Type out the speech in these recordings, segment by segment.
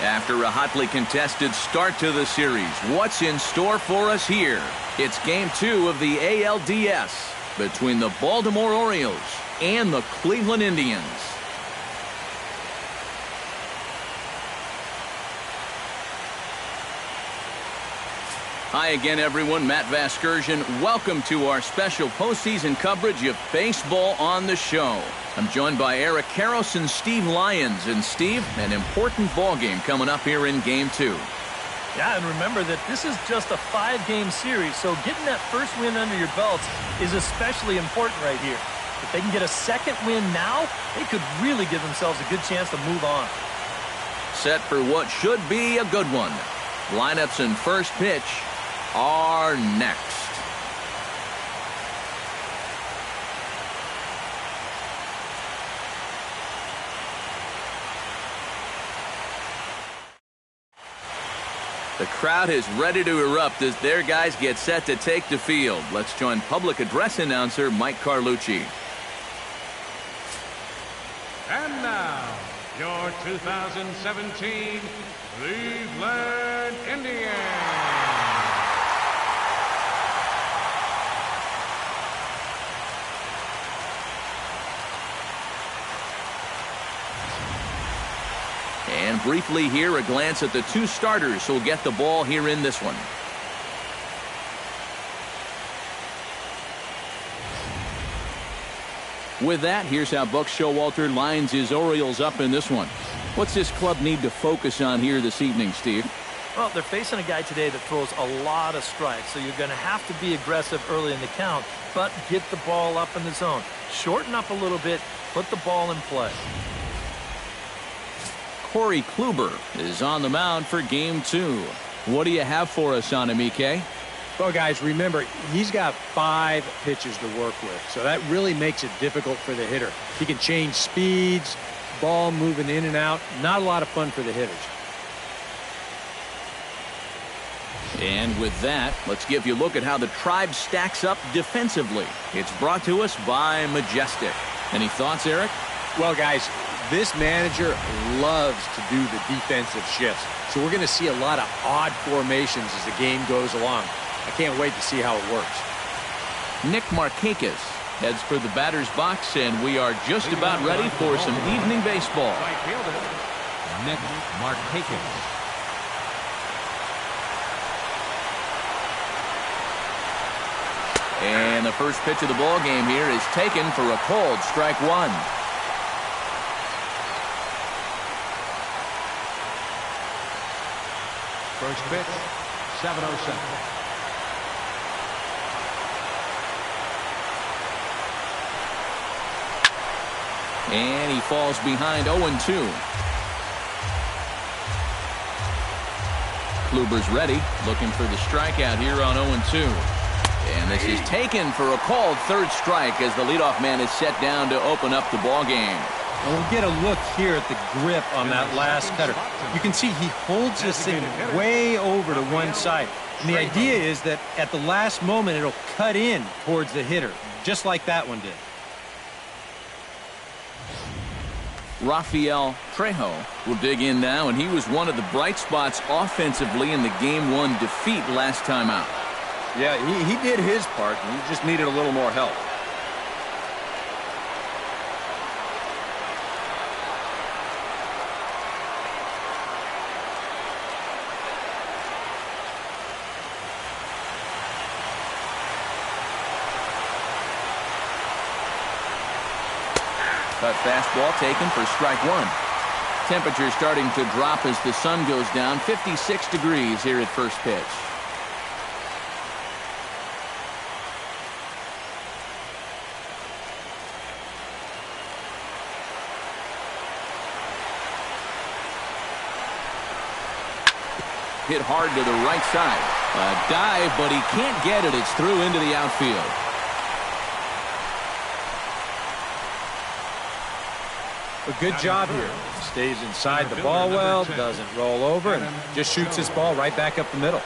After a hotly contested start to the series, what's in store for us here? It's Game 2 of the ALDS between the Baltimore Orioles and the Cleveland Indians. Hi again, everyone. Matt Vasgersian. Welcome to our special postseason coverage of baseball on the show. I'm joined by Eric Karros and Steve Lyons. And Steve, an important ball game coming up here in Game 2. Yeah, and remember that this is just a 5-game series, so getting that first win under your belts is especially important right here. If they can get a second win now, they could really give themselves a good chance to move on. Set for what should be a good one. Lineups and first pitch are next. The crowd is ready to erupt as their guys get set to take the field. Let's join public address announcer Mike Carlucci. And now, your 2017 Cleveland Indians. And briefly here, a glance at the two starters who'll get the ball here in this one. With that, here's how Buck Showalter lines his Orioles up in this one. What's this club need to focus on here this evening, Steve? Well, they're facing a guy today that throws a lot of strikes, so you're going to have to be aggressive early in the count, but get the ball up in the zone. Shorten up a little bit, put the ball in play. Corey Kluber is on the mound for Game 2. What do you have for us on him, EK? Well, guys, remember, he's got 5 pitches to work with, so that really makes it difficult for the hitter. He can change speeds, ball moving in and out. Not a lot of fun for the hitters. And with that, let's give you a look at how the Tribe stacks up defensively. It's brought to us by Majestic. Any thoughts, Eric? Well, guys, this manager loves to do the defensive shifts, so we're going to see a lot of odd formations as the game goes along. I can't wait to see how it works. Nick Markakis heads for the batter's box, and we are just about ready for some evening baseball. Nick Markakis. And the first pitch of the ball game here is taken for a called strike one. First pitch, 7:07. And he falls behind 0-2. Kluber's ready, looking for the strikeout here on 0-2. And this is taken for a called third strike as the leadoff man is set down to open up the ball game. And we'll get a look here at the grip on that last cutter. You can see he holds this thing way over to one side. And the idea is that at the last moment it'll cut in towards the hitter, just like that one did. Rafael Trejo will dig in now, and he was one of the bright spots offensively in the Game 1 defeat last time out. Yeah, he did his part, and he just needed a little more help. Cut fastball taken for strike one. Temperature starting to drop as the sun goes down. 56 degrees here at first pitch. Hit hard to the right side. A dive, but he can't get it. It's through into the outfield. A good job here. Stays inside the ball well, doesn't roll over, and just shoots this ball right back up the middle.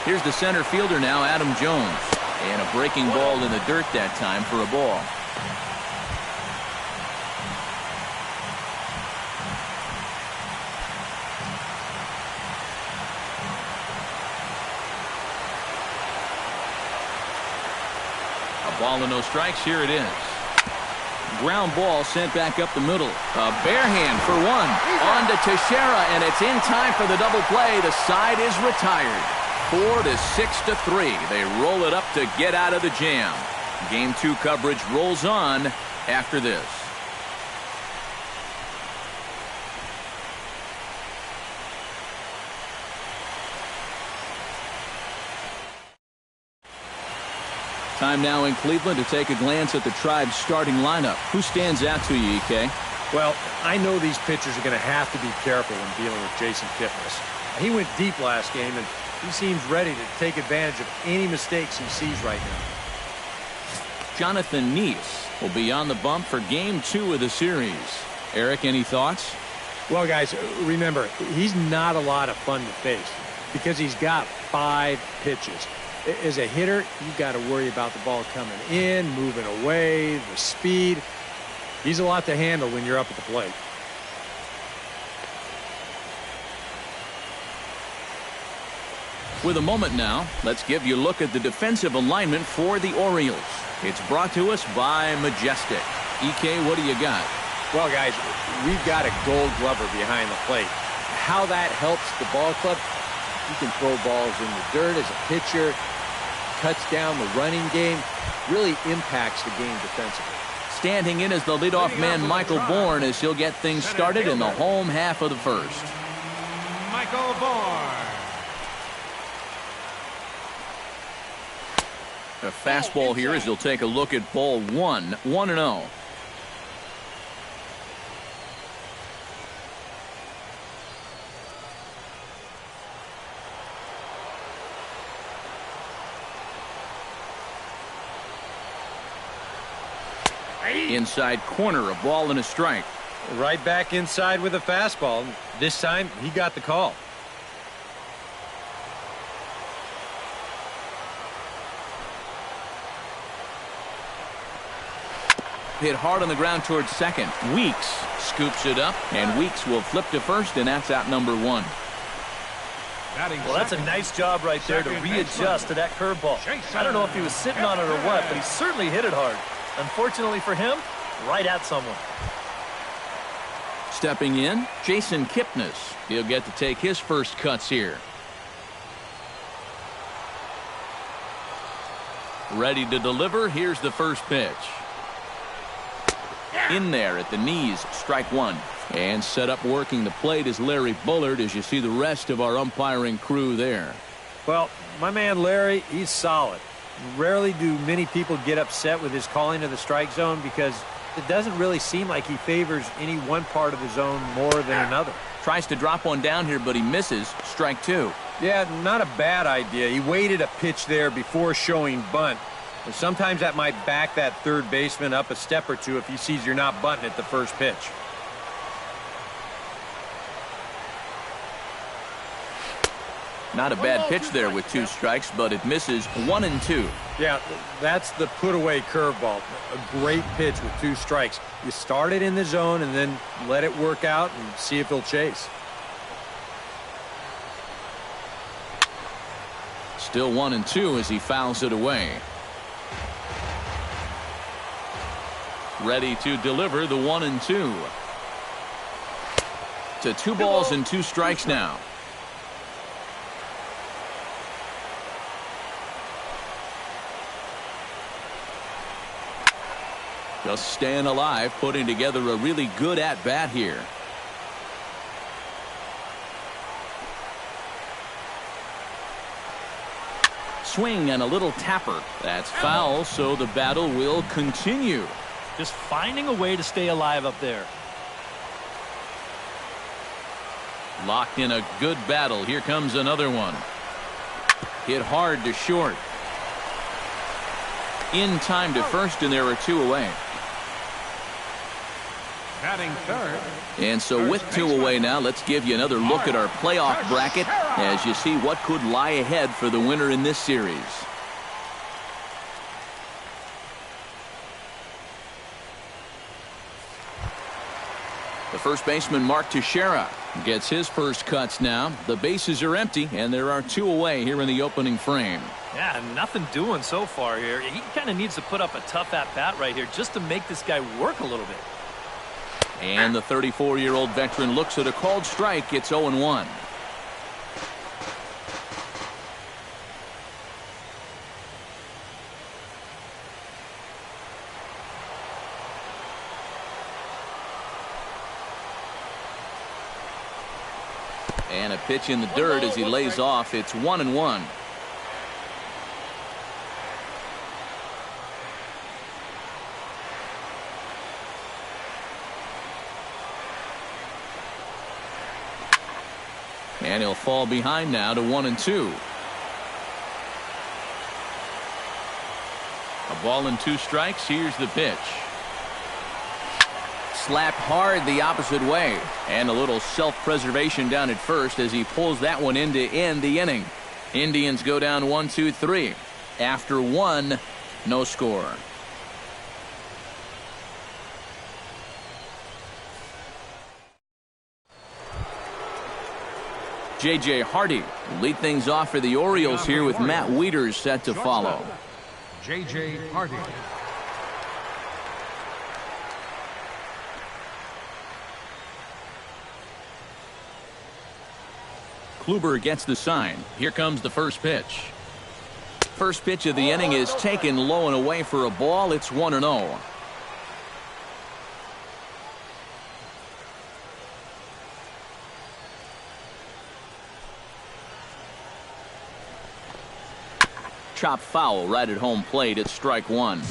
Here's the center fielder now, Adam Jones. And a breaking ball in the dirt that time for a ball. A ball and no strikes. Here it is. Ground ball sent back up the middle. A bare hand for one. On to Teixeira, and it's in time for the double play. The side is retired. 4-6-3. They roll it up to get out of the jam. Game 2 coverage rolls on after this. Time now in Cleveland to take a glance at the Tribe's starting lineup. Who stands out to you, EK? Well, I know these pitchers are going to have to be careful when dealing with Jason Kipnis. He went deep last game, and he seems ready to take advantage of any mistakes he sees right now. Jonathan Neese will be on the bump for Game 2 of the series. Eric, any thoughts? Well, guys, remember, he's not a lot of fun to face because he's got 5 pitches. As a hitter, you've got to worry about the ball coming in, moving away, the speed. He's a lot to handle when you're up at the plate. With a moment now, let's give you a look at the defensive alignment for the Orioles. It's brought to us by Majestic. EK, what do you got? Well, guys, we've got a gold glover behind the plate. How that helps the ball club, you can throw balls in the dirt as a pitcher, cuts down the running game, really impacts the game defensively. Standing in as the leadoff man, Michael Bourne, as he'll get things started in the home half of the first. Michael Bourne. A fastball here as he'll take a look at ball 1, 1-0. Inside corner, a ball and a strike. Right back inside with a fastball. This time, he got the call. Hit hard on the ground towards second. Weeks scoops it up, and Weeks will flip to first, and that's out number 1. Well, that's a nice job right there to readjust to that curveball. I don't know if he was sitting on it or what, but he certainly hit it hard. Unfortunately for him, right at someone. Stepping in, Jason Kipnis. He'll get to take his first cuts here. Ready to deliver. Here's the first pitch. In there at the knees, strike 1. And set up working the plate is Larry Bullard, as you see the rest of our umpiring crew there. Well, my man Larry, he's solid. Rarely do many people get upset with his calling of the strike zone because it doesn't really seem like he favors any one part of the zone more than another. Tries to drop one down here, but he misses. Strike 2. Yeah, not a bad idea. He waited a pitch there before showing bunt. And sometimes that might back that third baseman up a step or two if he sees you're not bunting at the first pitch. Not a bad pitch there with 2 strikes, but it misses 1 and 2. Yeah, that's the put-away curveball. A great pitch with 2 strikes. You start it in the zone and then let it work out and see if he'll chase. Still 1 and 2 as he fouls it away. Ready to deliver the 1 and 2. To 2 balls and 2 strikes now. Just staying alive, putting together a really good at-bat here. Swing and a little tapper. That's foul, so the battle will continue. Just finding a way to stay alive up there. Locked in a good battle. Here comes another one. Hit hard to short. In time to first, and there are 2 away. Batting third. And so with 2 away now, let's give you another look at our playoff bracket as you see what could lie ahead for the winner in this series. The first baseman, Mark Teixeira, gets his first cuts now. The bases are empty, and there are 2 away here in the opening frame. Yeah, nothing doing so far here. He kind of needs to put up a tough at-bat right here just to make this guy work a little bit. And the 34-year-old veteran looks at a called strike. It's 0-1. And a pitch in the dirt as he lays off. It's 1-1. And he'll fall behind now to 1-2. A ball and 2 strikes. Here's the pitch. Slapped hard the opposite way. And a little self-preservation down at first as he pulls that one in to end the inning. Indians go down 1-2-3. After 1, no score. J.J. Hardy will lead things off for the Orioles here with Matt Wieters set to follow. J.J. Hardy. Kluber gets the sign. Here comes the first pitch. First pitch of the inning is taken low and away for a ball. It's 1-0. Chop foul right at home plate. It's strike 1.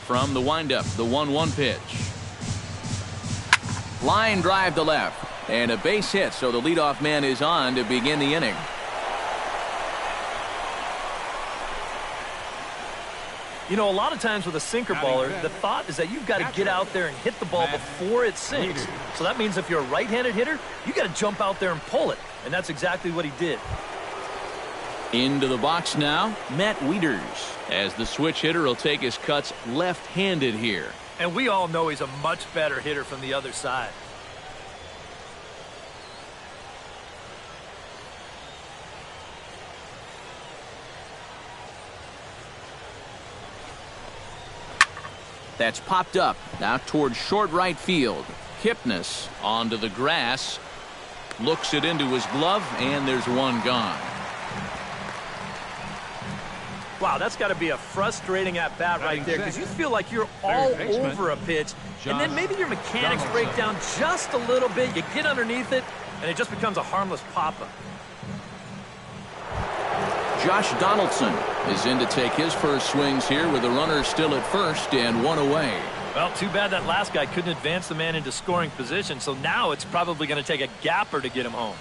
From the windup, the 1-1 pitch. Line drive to left. And a base hit, so the leadoff man is on to begin the inning. You know, a lot of times with a sinker baller, the thought is that you've got to get out there and hit the ball before it sinks. So that means if you're a right-handed hitter, you got to jump out there and pull it. And that's exactly what he did. Into the box now, Matt Wieters, as the switch hitter will take his cuts left-handed here. And we all know he's a much better hitter from the other side. That's popped up now towards short right field. Kipnis onto the grass. Looks it into his glove, and there's one gone. Wow, that's got to be a frustrating at-bat right there because you feel like you're all over a pitch, and then maybe your mechanics break down just a little bit. You get underneath it, and it just becomes a harmless pop-up. Josh Donaldson is in to take his first swings here with a runner still at first and 1 away. Well, too bad that last guy couldn't advance the man into scoring position, so now it's probably going to take a gapper to get him home.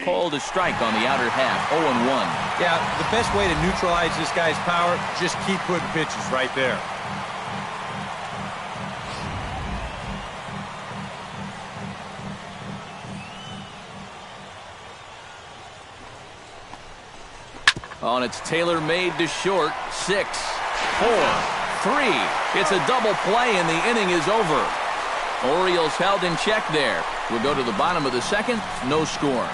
Called a strike on the outer half. 0-1. Yeah, the best way to neutralize this guy's power, just keep putting pitches right there. Oh, and it's tailor-made to short. 6, 4, 3. It's a double play, and the inning is over. Orioles held in check there. We'll go to the bottom of the second. No score.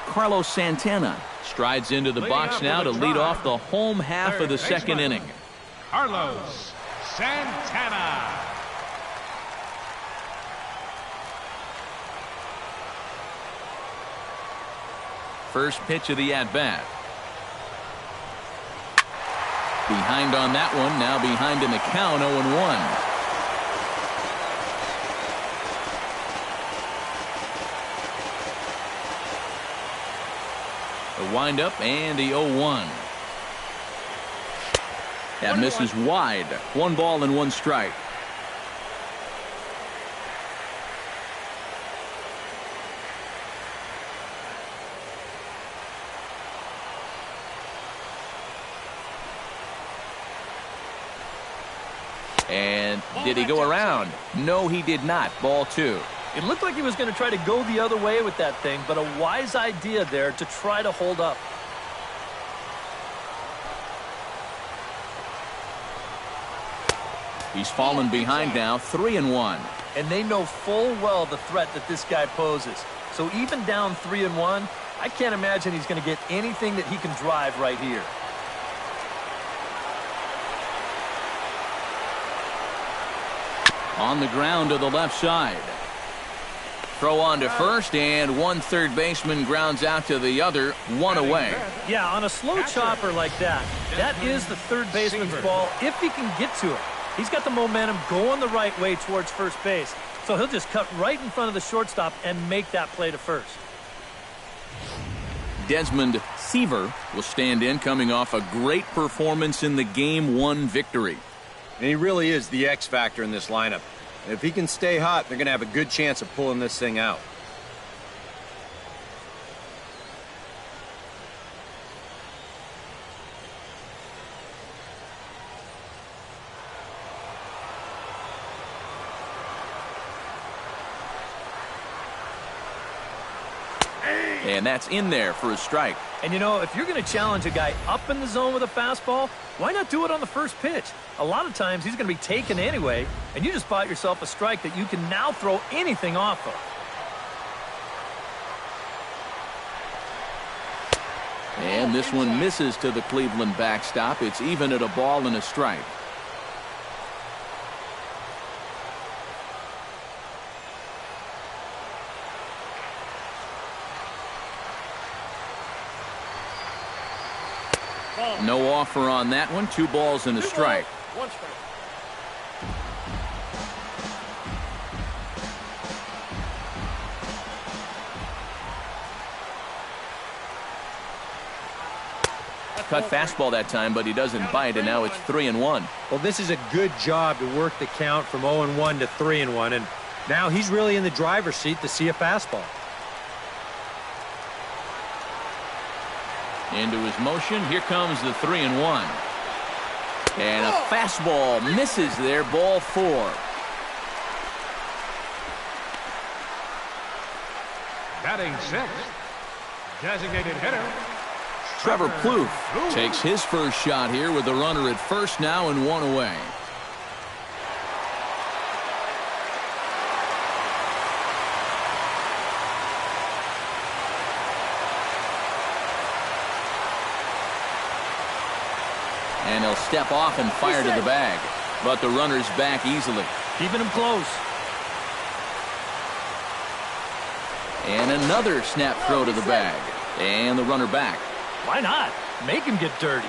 Carlos Santana strides into the box now to lead off the home half of the second inning. Carlos Santana. First pitch of the at-bat. Behind on that one, now behind in the count, 0-1. The windup and the 0-1. That misses wide. 1 ball and 1 strike. And did he go around? No, he did not. Ball 2. It looked like he was going to try to go the other way with that thing, but a wise idea there to try to hold up. He's fallen behind now, 3-1. And they know full well the threat that this guy poses. So even down 3-1, I can't imagine he's going to get anything that he can drive right here. On the ground to the left side. Throw on to first, and 1 third baseman grounds out to the other, 1 away. Yeah, on a slow chopper like that, that is the third baseman's ball if he can get to it. He's got the momentum going the right way towards first base, so he'll just cut right in front of the shortstop and make that play to first. Desmond Seaver will stand in, coming off a great performance in the Game 1 victory. And he really is the X factor in this lineup. And if he can stay hot, they're going to have a good chance of pulling this thing out. And that's in there for a strike. And you know, if you're going to challenge a guy up in the zone with a fastball, why not do it on the first pitch? A lot of times he's going to be taken anyway, and you just bought yourself a strike that you can now throw anything off of. And this one misses to the Cleveland backstop. It's even at a ball and a strike. No offer on that one. 2 balls and a strike. 1 strike. Cut fastball that time, but he doesn't bite, and now it's 3-1. Well, this is a good job to work the count from 0-1 to 3-1, and now he's really in the driver's seat to see a fastball. Into his motion. Here comes the 3-1. And a fastball misses there. Ball 4. Batting 6th, designated hitter, Trevor Plouffe takes his first shot here with the runner at first now and 1 away. And he'll step off and fire to the bag. But the runner's back easily. Keeping him close. And another snap throw to the bag. And the runner back. Why not? Make him get dirty.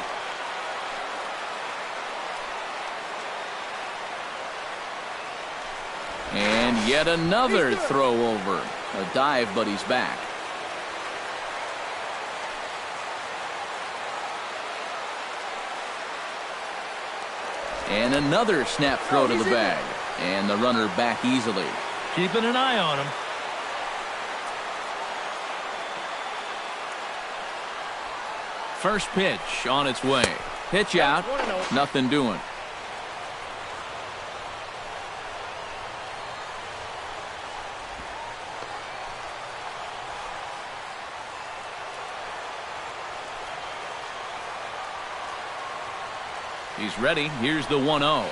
And yet another throw over. A dive, but he's back. And another snap throw to the bag. And the runner back easily. Keeping an eye on him. First pitch on its way. Pitch out. Nothing doing. He's ready. Here's the 1-0.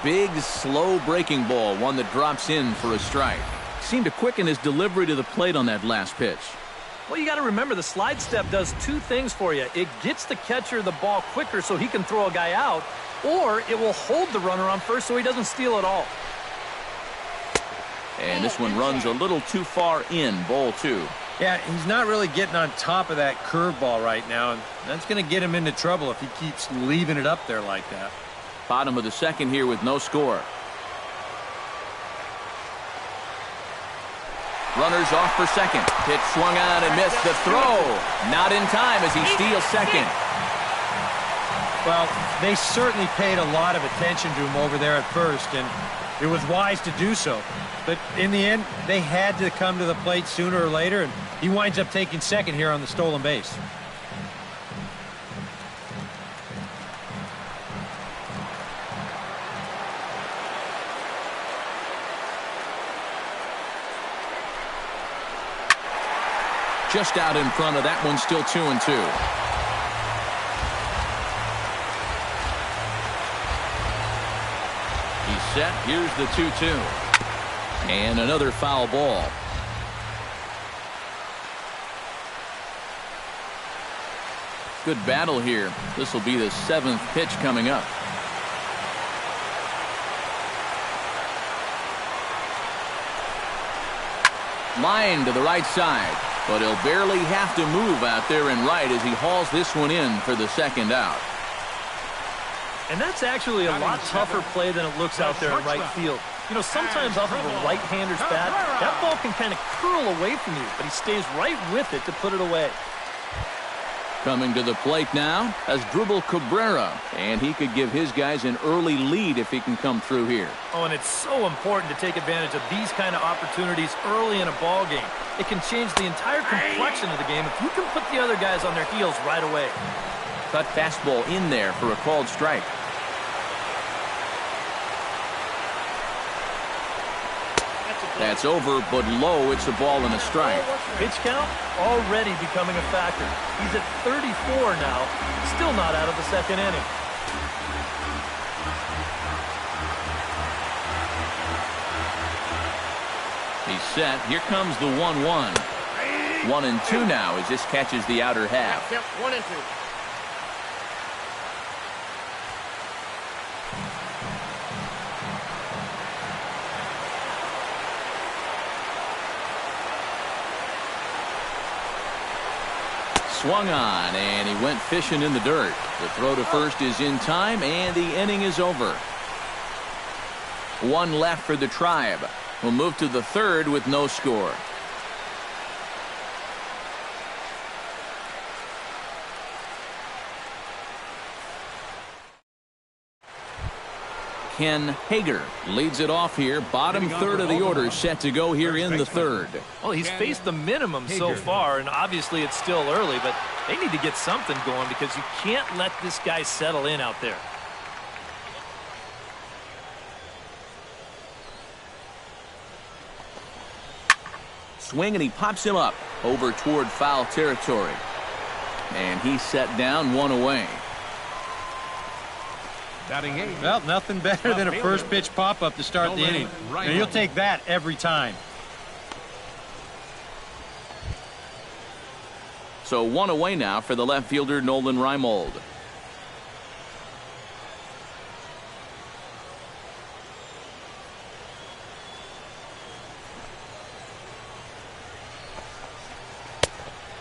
Big, slow breaking ball. One that drops in for a strike. Seemed to quicken his delivery to the plate on that last pitch. Well, you got to remember the slide step does 2 things for you. It gets the catcher the ball quicker so he can throw a guy out, or it will hold the runner on first so he doesn't steal it all. And this one runs a little too far in. Ball 2. Yeah, he's not really getting on top of that curveball right now, and that's going to get him into trouble if he keeps leaving it up there like that. Bottom of the second here with no score. Runners off for second. Pitch swung on and missed. The throw. Not in time as he steals second. Well, they certainly paid a lot of attention to him over there at first, and it was wise to do so. But in the end, they had to come to the plate sooner or later, and he winds up taking second here on the stolen base. Just out in front of that one, still 2-2. He's set. Here's the 2-2. And another foul ball. Good battle here. This will be the 7th pitch coming up. Line to the right side. But he'll barely have to move out there in right as he hauls this one in for the second out. And that's actually a lot tougher play than it looks out there in right field. You know, sometimes off of a right-hander's bat, that ball can kind of curl away from you, but he stays right with it to put it away. Coming to the plate now as Dribble Cabrera, and he could give his guys an early lead if he can come through here. Oh, and it's so important to take advantage of these kind of opportunities early in a ball game. It can change the entire complexion of the game if you can put the other guys on their heels right away. Cut fastball in there for a called strike. That's over, but low. It's a ball and a strike. Pitch count already becoming a factor. He's at 34 now, still not out of the second inning. He's set. Here comes the 1-1. 1-2 now as this catches the outer half. 1-2. Swung on, and he went fishing in the dirt. The throw to first is in time, and the inning is over. One left for the Tribe. We'll move to the third with no score. Ken Hager leads it off here. Bottom third of the order set to go here in the third. Well, he's faced the minimum so far, and obviously it's still early, but they need to get something going because you can't let this guy settle in out there. Swing, and he pops him up over toward foul territory. And he's set down, one away. Batting eighth. Well, nothing better than a first pitch pop-up to start the inning. And you'll take that every time. So one away now for the left fielder, Nolan Reimold.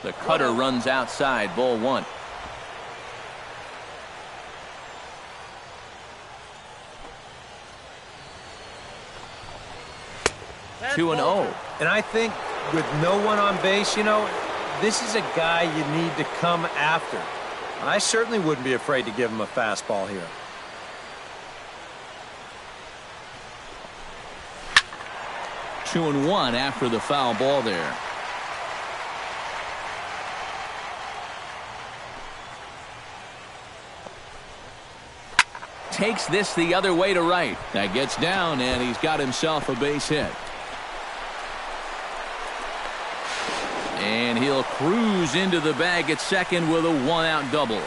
The cutter runs outside, ball one. That's 2-0. And I think with no one on base, you know, this is a guy you need to come after. I certainly wouldn't be afraid to give him a fastball here. Two and one after the foul ball there. Takes this the other way to right. That gets down, and he's got himself a base hit. And he'll cruise into the bag at second with a one-out double.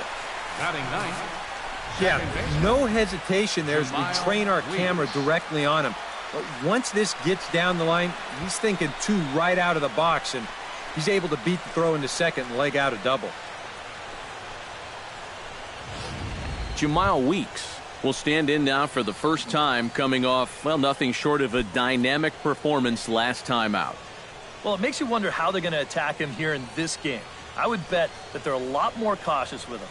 Batting ninth. Yeah, no hesitation there as we train our camera directly on him. But once this gets down the line, he's thinking two right out of the box, and he's able to beat the throw into second and leg out a double. Jamal Weeks will stand in now for the first time, coming off, well, nothing short of a dynamic performance last time out. Well, it makes you wonder how they're going to attack him here in this game. I would bet that they're a lot more cautious with him.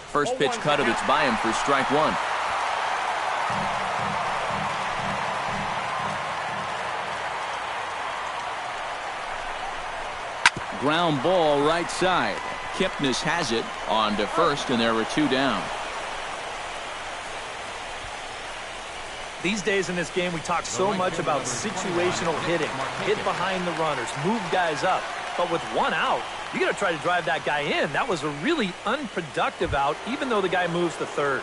First pitch cutter that's by him for strike one. Ground ball right side. Kipnis has it on to first, and there are two down. These days in this game, we talk so much about situational hitting. Hit behind the runners, move guys up. But with one out, you got to try to drive that guy in. That was a really unproductive out, even though the guy moves to third.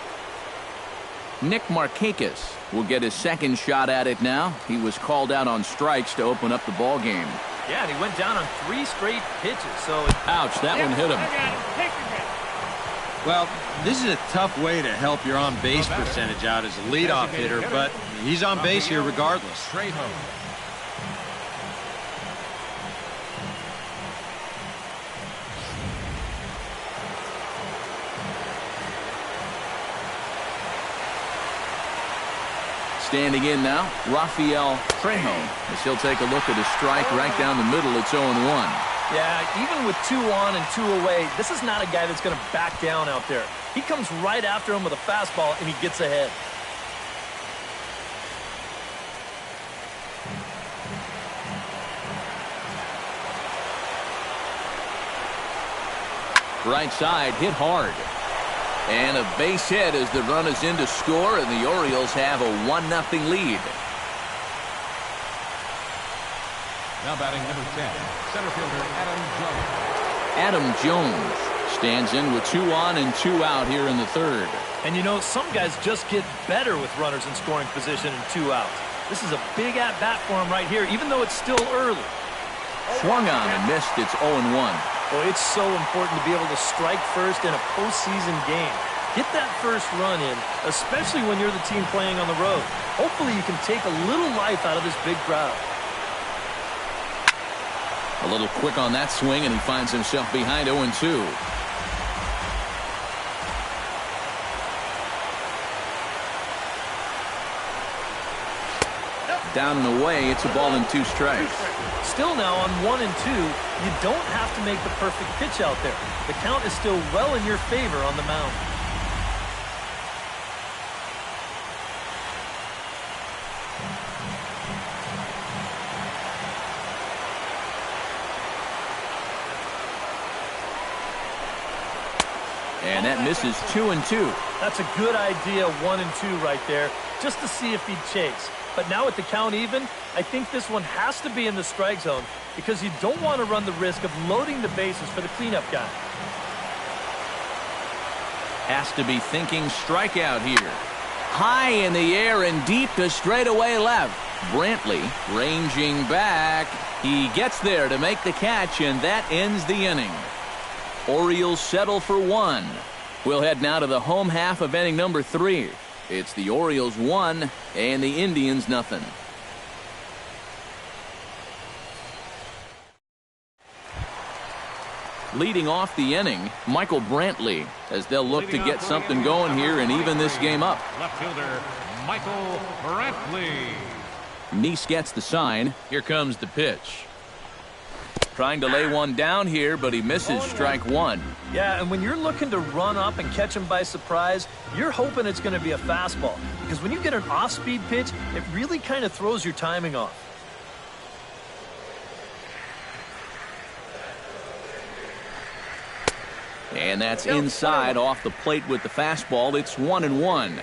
Nick Markakis will get his second shot at it now. He was called out on strikes to open up the ball game. Yeah, and he went down on 3 straight pitches. So, ouch, that one hit him. Well, this is a tough way to help your on-base percentage out as a leadoff hitter, but he's on base here regardless. Standing in now, Rafael Trejo, as he'll take a look at a strike right down the middle. It's 0-1. Yeah, even with 2 on and 2 away, this is not a guy that's going to back down out there. He comes right after him with a fastball, and he gets ahead. Right side, hit hard. And a base hit as the run is in to score, and the Orioles have a 1-0 lead. Now batting number 10, center fielder Adam Jones stands in with 2 on and 2 out here in the third. And you know, some guys just get better with runners in scoring position and 2 outs. This is a big at-bat for him right here, even though it's still early. Swung on and missed. It's 0-1. Boy, it's so important to be able to strike first in a postseason game. Get that first run in, especially when you're the team playing on the road. Hopefully you can take a little life out of this big crowd. A little quick on that swing, and he finds himself behind 0-2. Down and away, it's a ball and 2 strikes. Still now on 1 and 2, you don't have to make the perfect pitch out there. The count is still well in your favor on the mound. And that misses 2 and 2. That's a good idea, 1 and 2 right there, just to see if he'd chase. But now with the count even, I think this one has to be in the strike zone because you don't want to run the risk of loading the bases for the cleanup guy. Has to be thinking strikeout here. High in the air and deep to straightaway left. Brantley ranging back. He gets there to make the catch, and that ends the inning. Orioles settle for 1. We'll head now to the home half of inning number 3. It's the Orioles 1 and the Indians 0. Leading off the inning, Michael Brantley, as they'll look to get something going here and even this game up. Left fielder Michael Brantley. Neese gets the sign. Here comes the pitch. Trying to lay one down here, but he misses strike 1. Yeah, and when you're looking to run up and catch him by surprise, you're hoping it's going to be a fastball. Because when you get an off-speed pitch, it really kind of throws your timing off. And that's inside off the plate with the fastball. It's 1-1.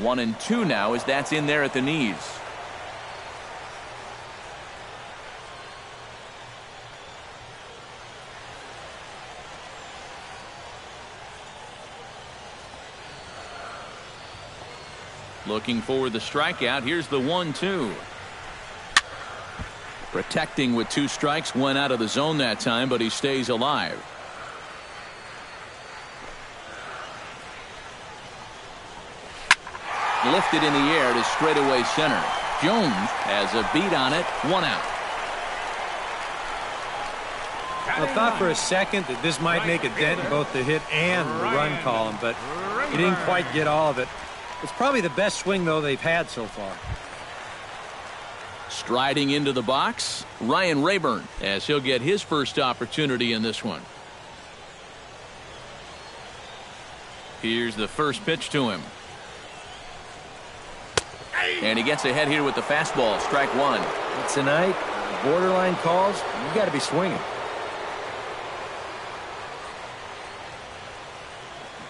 One and 2 now as that's in there at the knees. Looking for the strikeout. Here's the 1-2. Protecting with 2 strikes. Went out of the zone that time, but he stays alive. Lifted in the air to straightaway center. Jones has a beat on it. 1 out. I thought for a second that this might make a dent in both the hit and the run column, but he didn't quite get all of it. It's probably the best swing, though, they've had so far. Striding into the box, Ryan Rayburn, as he'll get his first opportunity in this one. Here's the first pitch to him. And he gets ahead here with the fastball, strike one. Tonight, borderline calls, you got to be swinging.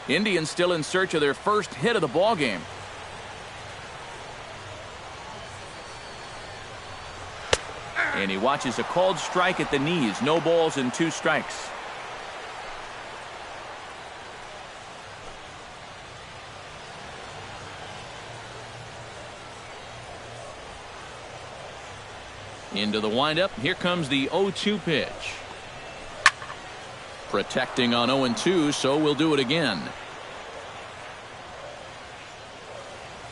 Indians still in search of their first hit of the ball game. And he watches a called strike at the knees. No balls and 2 strikes. Into the windup. Here comes the 0-2 pitch. Protecting on 0-2, so we'll do it again.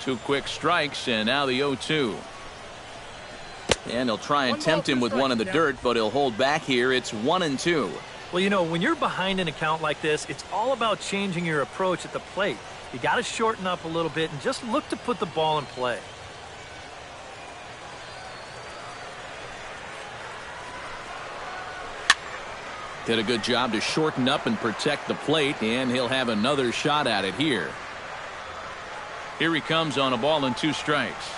2 quick strikes, and now the 0-2. And he'll try and tempt him with one in the dirt, but he'll hold back here. It's 1-2. Well, you know, when you're behind an account like this, it's all about changing your approach at the plate. You got to shorten up a little bit and just look to put the ball in play. Did a good job to shorten up and protect the plate, and he'll have another shot at it here. Here he comes on a ball and 2 strikes.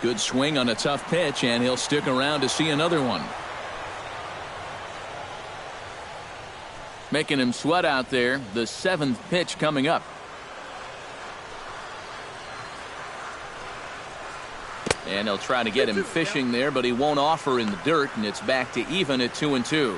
Good swing on a tough pitch, and he'll stick around to see another one. Making him sweat out there. The 7th pitch coming up. And he'll try to get him fishing there, but he won't offer in the dirt, and it's back to even at 2-2.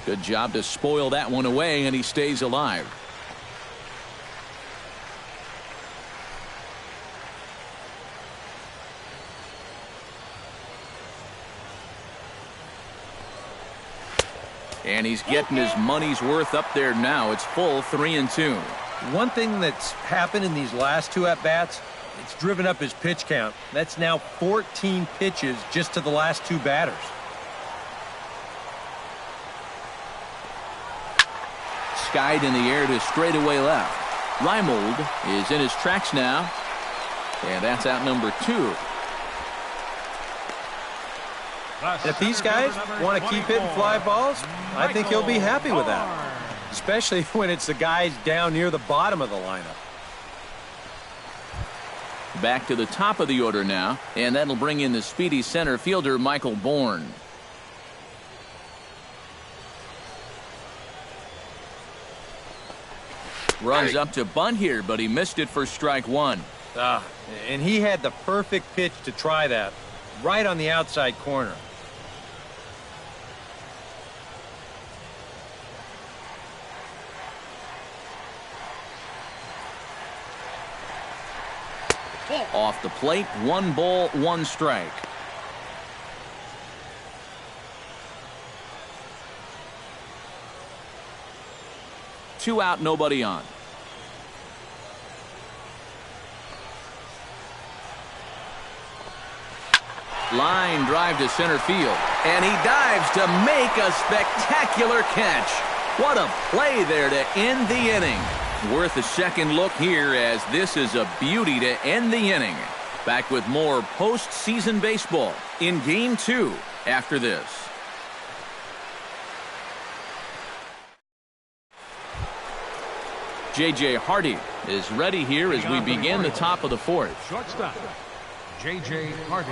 Good job to spoil that one away, and he stays alive. And he's getting his money's worth up there now. It's full 3-2. One thing that's happened in these last 2 at-bats, it's driven up his pitch count. That's now 14 pitches just to the last 2 batters. Skied in the air to straightaway left. Reimold is in his tracks now. And that's out number 2. If these guys want to keep hitting fly balls, I think he'll be happy with that. Especially when it's the guys down near the bottom of the lineup. Back to the top of the order now, and that'll bring in the speedy center fielder Michael Bourne. Runs up to bunt here, but he missed it for strike 1. And he had the perfect pitch to try that, right on the outside corner. Off the plate, 1 ball, 1 strike. Two out, nobody on. Line drive to center field, and he dives to make a spectacular catch. What a play there to end the inning. Worth a second look here, as this is a beauty to end the inning. Back with more postseason baseball in Game 2 after this. J.J. Hardy is ready here as we begin the top of the 4th. Shortstop, J.J. Hardy.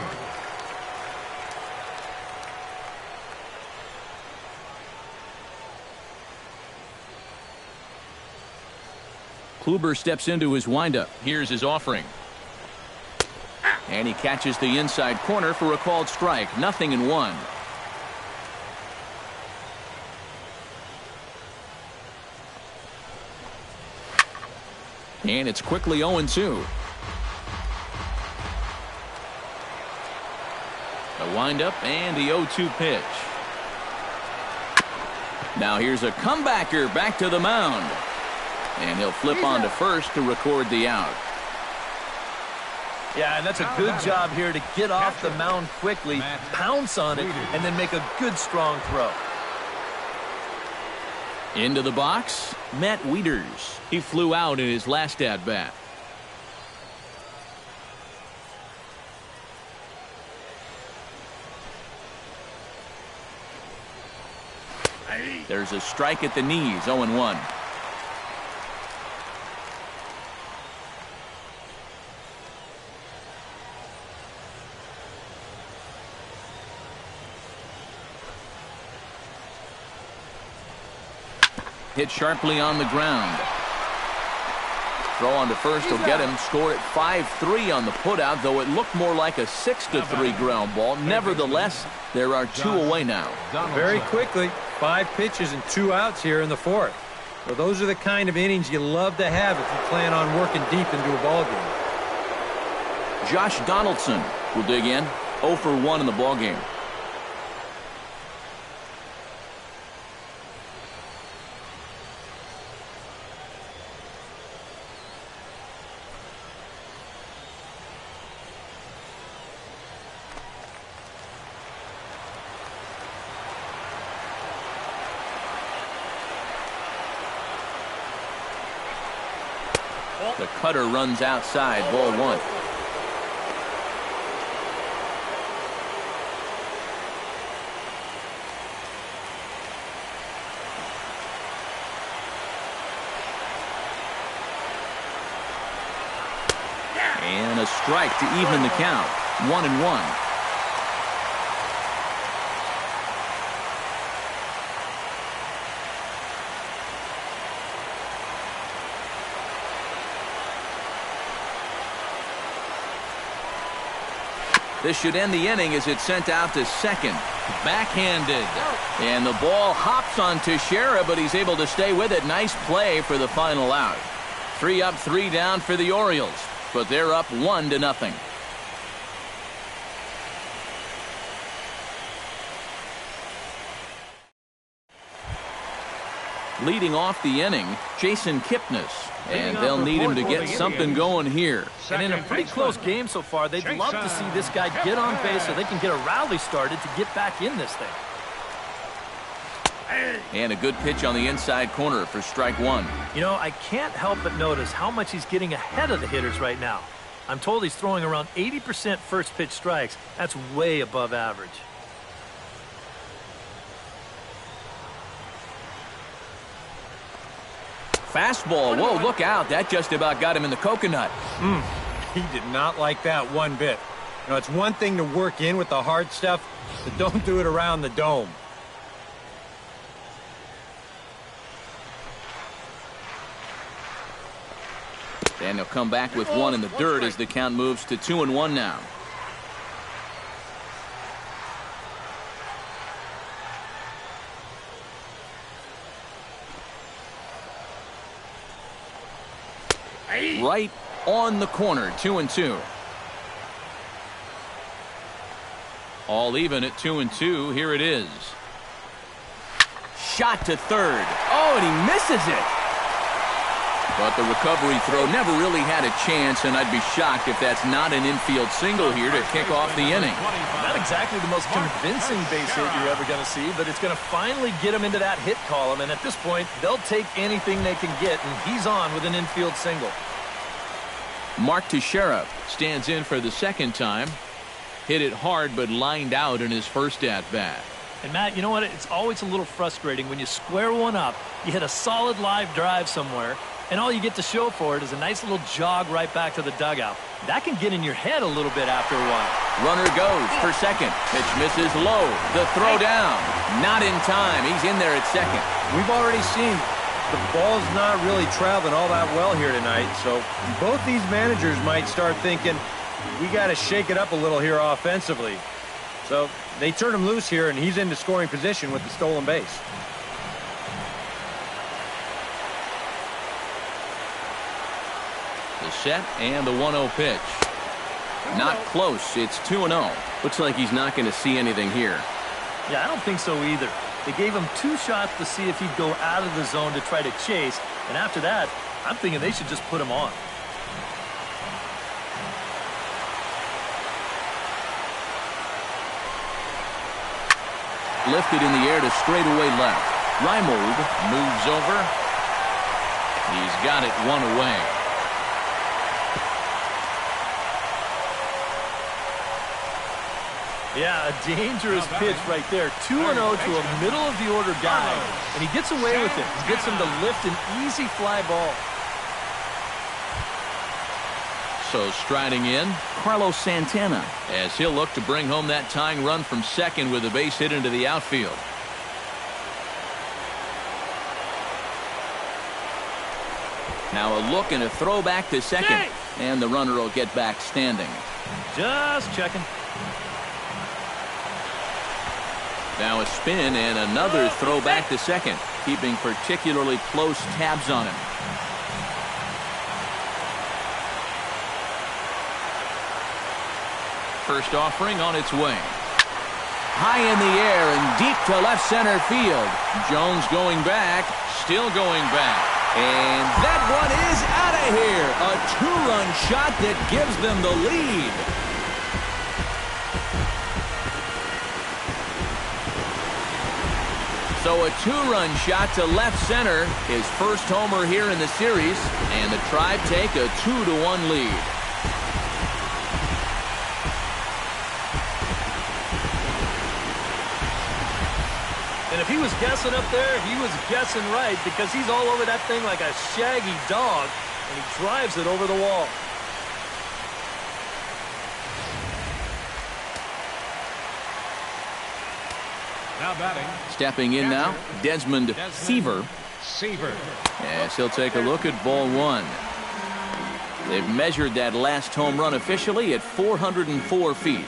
Kluber steps into his windup. Here's his offering. And he catches the inside corner for a called strike. 0-1. And it's quickly 0-2. A windup and the 0-2 pitch. Now here's a comebacker back to the mound. And he'll flip on to first to record the out. Yeah, and that's a good job here to get off the mound quickly, pounce on it, and then make a good strong throw. Into the box, Matt Wieters. He flew out in his last at-bat. There's a strike at the knees, 0-1. Hit sharply on the ground. Throw on to first will get him. Score at 5-3 on the putout, though it looked more like a 6-3 ground ball. Nevertheless, there are 2 away now. Very quickly, 5 pitches and 2 outs here in the 4th. Well, those are the kind of innings you love to have if you plan on working deep into a ball game. Josh Donaldson will dig in. 0 for 1 in the ball game. The cutter runs outside, ball 1. And a strike to even the count. 1-1. This should end the inning as it's sent out to second. Backhanded. And the ball hops on Teixeira, but he's able to stay with it. Nice play for the final out. 3 up, 3 down for the Orioles, but they're up 1-0. Leading off the inning, Jason Kipnis. And they'll need him to get something going here. And in a pretty close game so far, they'd love to see this guy get on base so they can get a rally started to get back in this thing. And a good pitch on the inside corner for strike 1. You know, I can't help but notice how much he's getting ahead of the hitters right now. I'm told he's throwing around 80% first pitch strikes. That's way above average. Fastball. Whoa, look out. That just about got him in the coconut. He did not like that one bit. You know, it's one thing to work in with the hard stuff, but don't do it around the dome. And they'll come back with 1 in the dirt as the count moves to 2-1 now. Right on the corner, 2-2. All even at 2-2. Here it is. Shot to third. Oh, and he misses it. But the recovery throw never really had a chance, and I'd be shocked if that's not an infield single here to kick off the inning. Not exactly the most convincing base hit you're ever going to see, but it's going to finally get him into that hit column, and at this point, they'll take anything they can get, and he's on with an infield single. Mark Teixeira stands in for the second time. Hit it hard, but lined out in his first at-bat. And, Matt, you know what? It's always a little frustrating when you square one up, you hit a solid live drive somewhere, and all you get to show for it is a nice little jog right back to the dugout. That can get in your head a little bit after a while. Runner goes for second. Pitch misses low. The throw down. Not in time. He's in there at second. We've already seen the ball's not really traveling all that well here tonight, so both these managers might start thinking, we got to shake it up a little here offensively. So they turn him loose here, and he's into scoring position with the stolen base. The set and the 1-0 pitch. Not close. It's 2-0. Looks like he's not going to see anything here. Yeah, I don't think so either. They gave him 2 shots to see if he'd go out of the zone to try to chase, and after that, I'm thinking they should just put him on. Lifted in the air to straightaway left. Reimold moves over. He's got it one away. Yeah, a dangerous pitch right there. 2-0 to a middle-of-the-order guy, and he gets away with it. He gets him to lift an easy fly ball. So striding in, Carlos Santana, as he'll look to bring home that tying run from second with a base hit into the outfield. Now a look and a throw back to second, and the runner will get back standing. Just checking. Now a spin and another throw back to second, keeping particularly close tabs on him. First offering on its way. High in the air and deep to left center field. Jones going back, still going back. And that one is out of here. A two-run shot that gives them the lead. So a two-run shot to left center. His first homer here in the series. And the Tribe take a 2-1 lead. And if he was guessing up there, he was guessing right, because he's all over that thing like a shaggy dog, and he drives it over the wall. Now batting. Stepping in now, Desmond Seaver. Yes, he'll take a look at ball one. They've measured that last home run officially at 404 feet.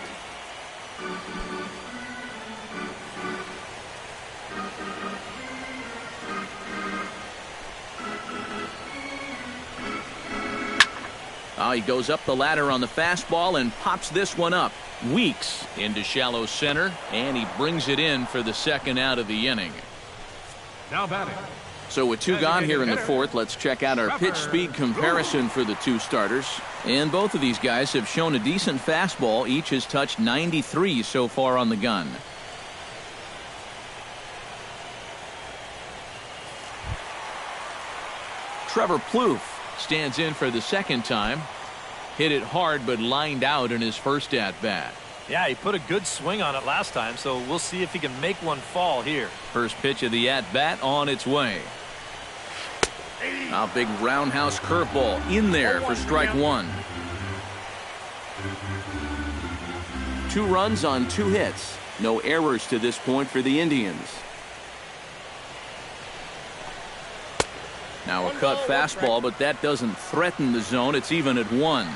Oh, he goes up the ladder on the fastball and pops this one up. Weeks into shallow center, and he brings it in for the second out of the inning. Now batting. So with two gone here in the fourth, let's check out our pitch speed comparison for the two starters. And both of these guys have shown a decent fastball. Each has touched 93 so far on the gun. Trevor Plouffe stands in for the second time. Hit it hard but lined out in his first at-bat. Yeah, he put a good swing on it last time, so we'll see if he can make one fall here. First pitch of the at-bat on its way. A big roundhouse curveball in there for strike one. 2 runs on 2 hits. No errors to this point for the Indians. Now a cut fastball, but that doesn't threaten the zone. It's even at 1.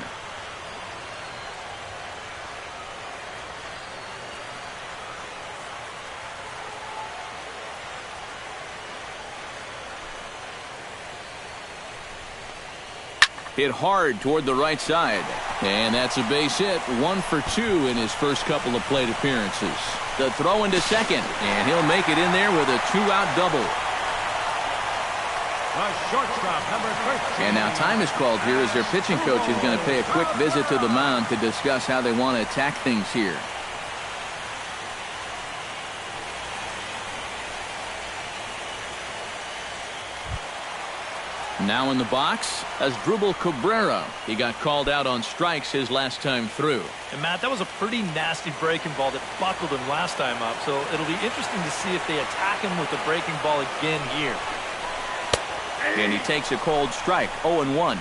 Hit hard toward the right side. And that's a base hit. 1 for 2 in his first couple of plate appearances. The throw into second, and he'll make it in there with a 2-out double. Shortstop, number 13. And now time is called here as their pitching coach is going to pay a quick visit to the mound to discuss how they want to attack things here. Now in the box, Asdrubal Cabrera. He got called out on strikes his last time through. And Matt, that was a pretty nasty breaking ball that buckled him last time up, so it'll be interesting to see if they attack him with the breaking ball again here. And he takes a cold strike, 0-1.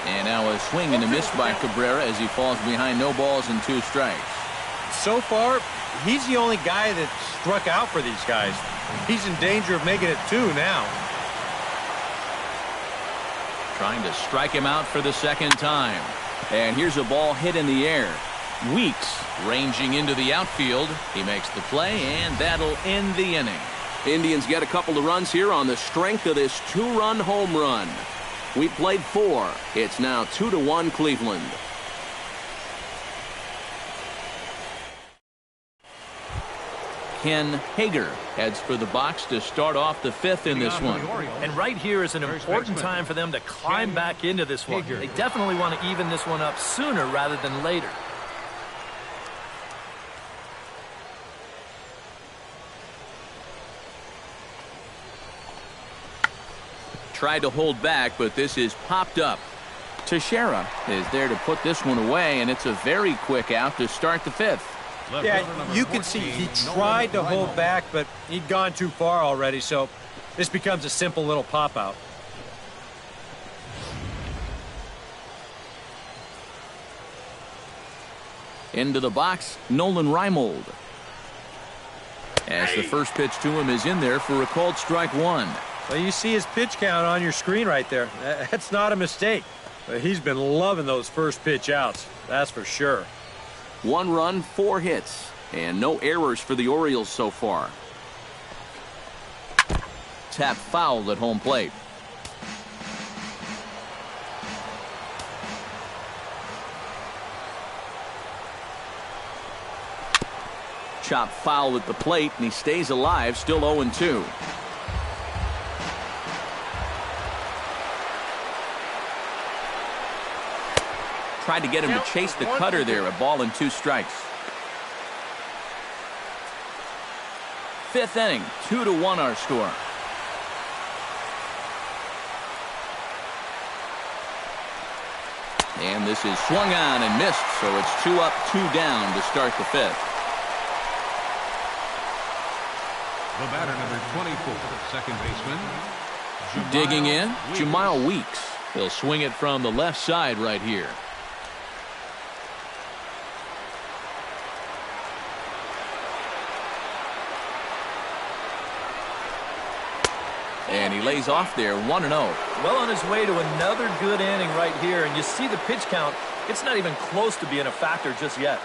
And now a swing and a miss by Cabrera as he falls behind, no balls and 2 strikes. So far, he's the only guy that struck out for these guys. He's in danger of making it 2 now. Trying to strike him out for the second time. And here's a ball hit in the air. Weeks ranging into the outfield. He makes the play, and that'll end the inning. Indians get a couple of runs here on the strength of this 2-run home run. We played 4. It's now 2-1 Cleveland. Ken Hager heads for the box to start off the fifth in this one. And right here is an important time for them to climb back into this one. They definitely want to even this one up sooner rather than later. Tried to hold back, but this is popped up. Teixeira is there to put this one away, and it's a very quick out to start the fifth. Yeah, you can see he tried to hold back, but he'd gone too far already, so this becomes a simple little pop-out. Into the box, Nolan Reimold. As the first pitch to him is in there for a called strike one. Well, you see his pitch count on your screen right there. That's not a mistake. He's been loving those first pitch outs, that's for sure. 1 run, 4 hits, and no errors for the Orioles so far. Tap fouled at home plate. Chop foul at the plate, and he stays alive, still 0-2. Tried to get him to chase the cutter there, a ball and 2 strikes. Fifth inning, 2-1 our score. And this is swung on and missed, so it's 2 up, 2 down to start the fifth. The batter, number 24, second baseman. Digging in, Jamal Weeks. He'll swing it from the left side right here. And he lays off there, 1-0. Well on his way to another good inning right here, and you see the pitch count. It's not even close to being a factor just yet.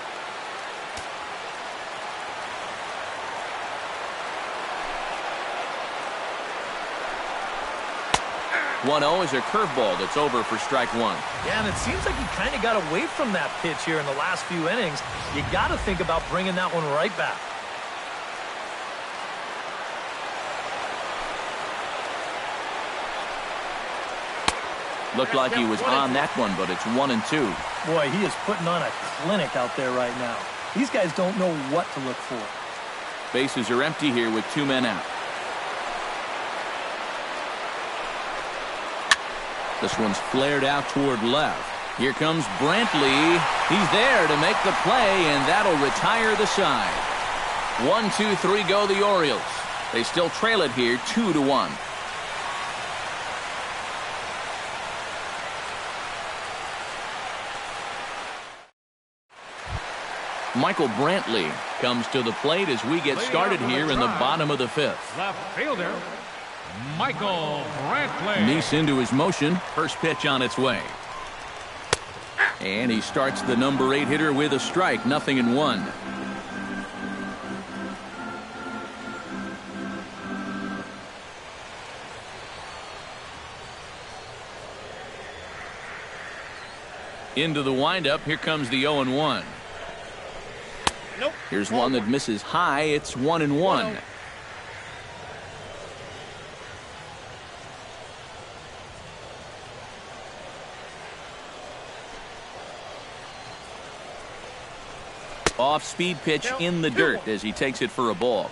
One-0 is a curveball that's over for strike one. Yeah, and it seems like he kind of got away from that pitch here in the last few innings. You got to think about bringing that one right back. Looked like he was on that one, but it's 1-2. Boy, he is putting on a clinic out there right now. These guys don't know what to look for. Bases are empty here with 2 men out. This one's flared out toward left. Here comes Brantley. He's there to make the play, and that'll retire the side. 1-2-3 go the Orioles. They still trail it here 2-1. Michael Brantley comes to the plate as we get started here in the bottom of the fifth. Left fielder, Michael Brantley. Neese into his motion. First pitch on its way. And he starts the number 8 hitter with a strike, 0-1. Into the windup, here comes the 0-1. Nope. Here's one that misses high. It's 1-1. Off-speed pitch in the dirt as he takes it for a ball.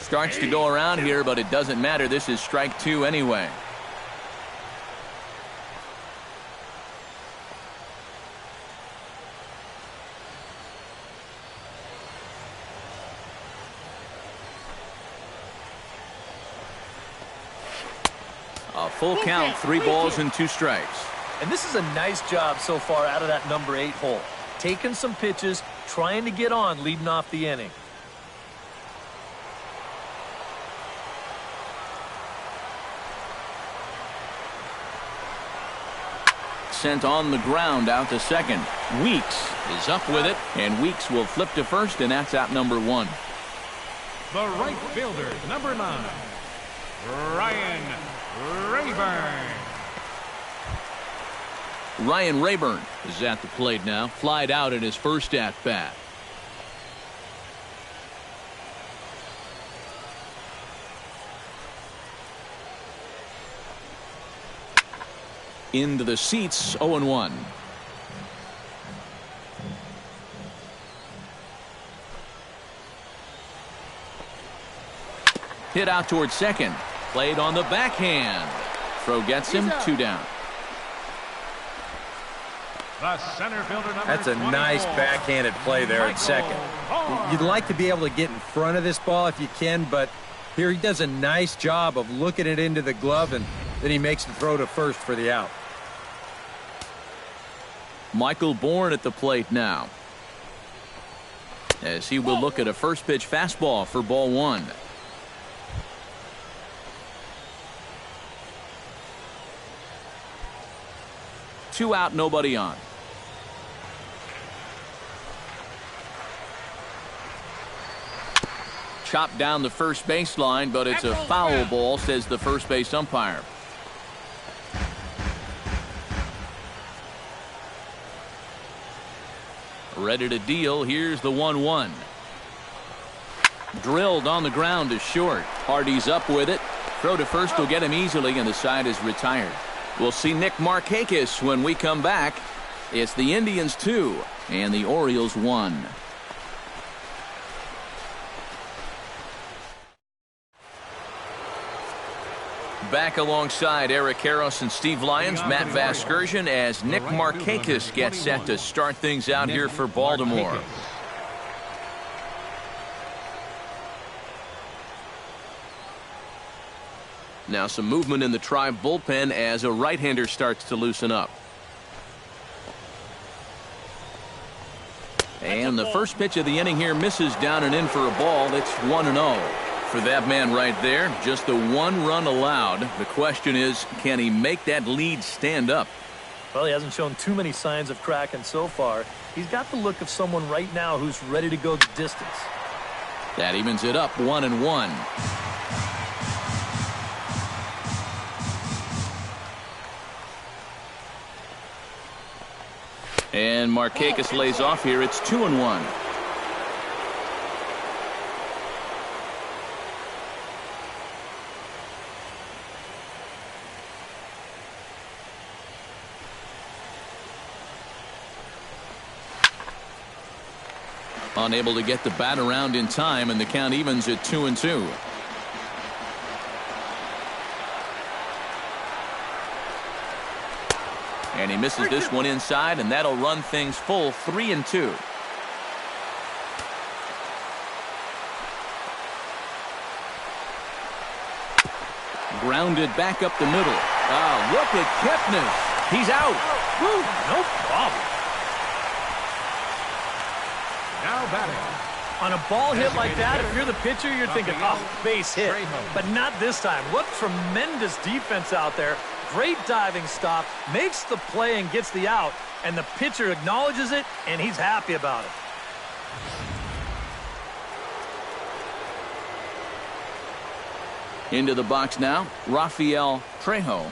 Starts to go around here, but it doesn't matter. This is strike 2 anyway. A full count, 3 balls and 2 strikes. And this is a nice job so far out of that number 8 hole. Taking some pitches, trying to get on, leading off the inning. Sent on the ground out to second. Weeks is up with it, and Weeks will flip to first, and that's out number 1. The right fielder, number 9, Ryan Rayburn. Ryan Rayburn is at the plate now. Flied out in his first at-bat. Into the seats, 0-1. Hit out towards second. Played on the backhand. Throw gets him, 2 down. The center fielder number That's a 24. nice backhanded play there at second. You'd like to be able to get in front of this ball if you can, but here he does a nice job of looking it into the glove, and then he makes the throw to first for the out. Michael Bourne at the plate now, as he will look at a first pitch fastball for ball 1. Two out, nobody on. Chopped down the first baseline, but it's a foul ball, says the first base umpire. Ready to deal. Here's the 1-1. Drilled on the ground to short. Hardy's up with it. Throw to first will get him easily, and the side is retired. We'll see Nick Markakis when we come back. It's the Indians 2 and the Orioles 1. Back alongside Eric Karros and Steve Lyons, Matt Vasgersian, as Nick Markakis gets set to start things out here for Baltimore. Now some movement in the Tribe bullpen as a right-hander starts to loosen up. And the first pitch of the inning here misses down and in for a ball. It's 1-0. For that man right there, just the 1 run allowed. The question is, can he make that lead stand up? Well, he hasn't shown too many signs of cracking so far. He's got the look of someone right now who's ready to go the distance. That evens it up, 1-1. And Markakis lays off here. It's 2-1. Unable to get the bat around in time, and the count evens at 2-2. And he misses this one inside, and that'll run things full, 3-2. Grounded back up the middle. Look at Kepner. He's out. Woo, no problem. Now batting. On a ball hit like that, if you're the pitcher, you're thinking, oh, base hit. But not this time. What tremendous defense out there. Great diving stop, makes the play and gets the out, and the pitcher acknowledges it, and he's happy about it. Into the box now, Rafael Trejo,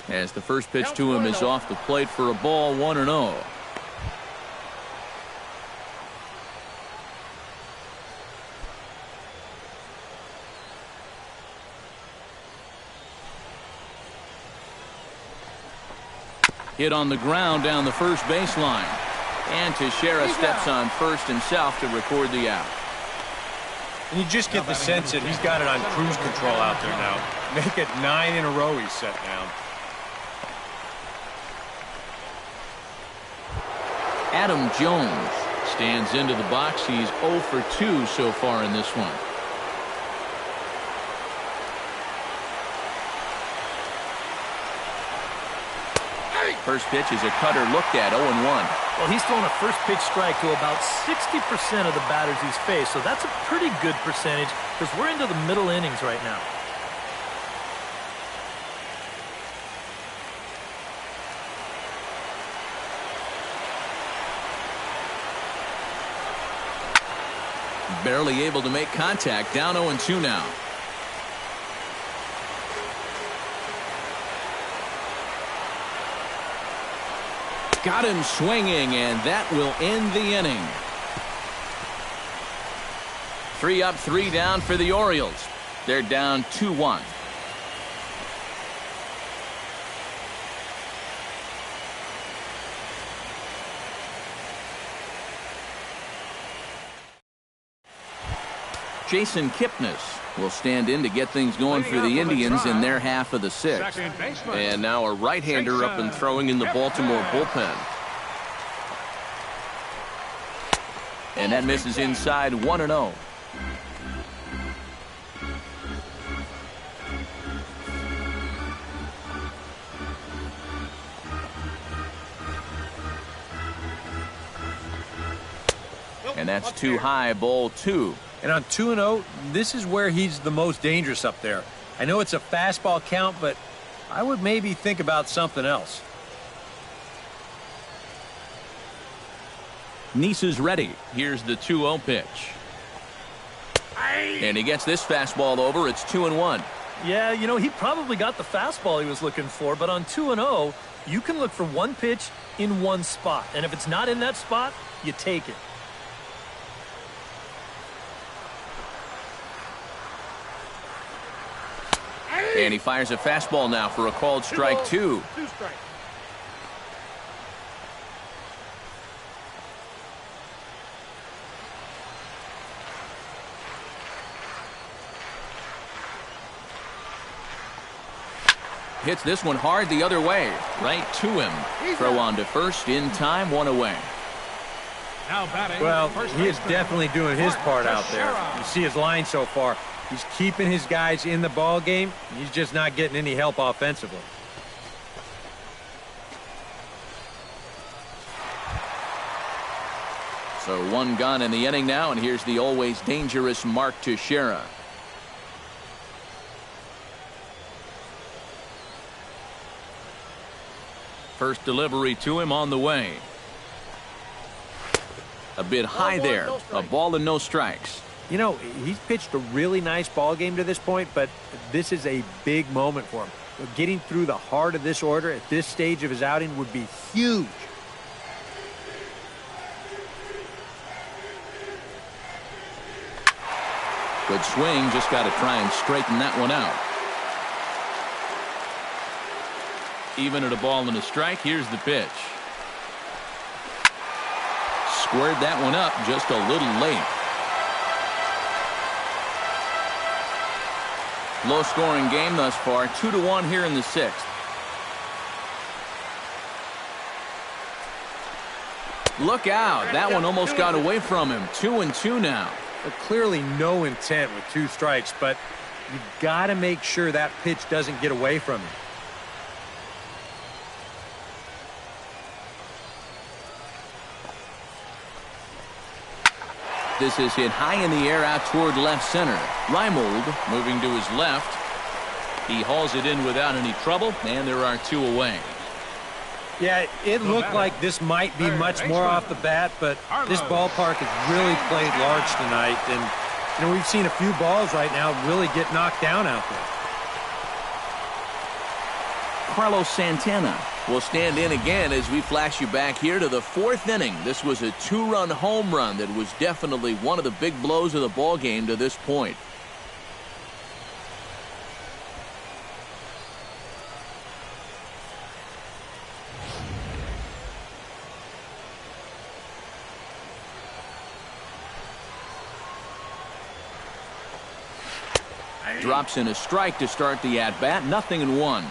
as the first pitch to him is off the plate for a ball, 1-0. Hit on the ground down the first baseline. And Teixeira steps on first himself to record the out. And you just get the sense that he's got it on cruise control out there now. Make it 9 in a row he's set down. Adam Jones stands into the box. He's 0 for 2 so far in this one. First pitch is a cutter looked at, 0-1. Well, he's thrown a first pitch strike to about 60% of the batters he's faced, so that's a pretty good percentage because we're into the middle innings right now. Barely able to make contact, down 0-2 now. Got him swinging, and that will end the inning. 3 up, 3 down for the Orioles. They're down 2-1. Jason Kipnis will stand in to get things going for the Indians in their half of the 6th. And now a right-hander up and throwing in the Baltimore bullpen. And that misses inside 1-0. And that's too high, ball 2. And on 2-0, this is where he's the most dangerous up there. I know it's a fastball count, but I would maybe think about something else. Nice is ready. Here's the 2-0 pitch. And he gets this fastball over. It's 2-1. Yeah, you know, he probably got the fastball he was looking for, but on 2-0, you can look for one pitch in one spot. And if it's not in that spot, you take it. And he fires a fastball now for a called strike 2. Hits this one hard the other way, right to him. Throw on to first in time, 1 away. Well, he is definitely doing his part out there. You see his line so far. He's keeping his guys in the ball game. He's just not getting any help offensively. So 1 gone in the inning now, and here's the always dangerous Mark Teixeira. First delivery to him on the way. A bit high there. A ball and no strikes. You know, he's pitched a really nice ball game to this point, but this is a big moment for him. Getting through the heart of this order at this stage of his outing would be huge. Good swing, just got to try and straighten that one out. Even at a ball and a strike, here's the pitch. Squared that one up just a little late. Low scoring game thus far, 2-1 here in the 6th. Look out, that one almost got away from him. 2-2 now. Well, clearly no intent with 2 strikes, but you got to make sure that pitch doesn't get away from him. This is hit high in the air out toward left center. Reimold moving to his left. He hauls it in without any trouble, and there are 2 away. Yeah, it looked like this might be much more off the bat, but this ballpark has really played large tonight, and you know, we've seen a few balls right now really get knocked down out there. Carlos Santana will stand in again as we flash you back here to the 4th inning. This was a 2-run home run that was definitely one of the big blows of the ball game to this point. Drops in a strike to start the at-bat. 0-1.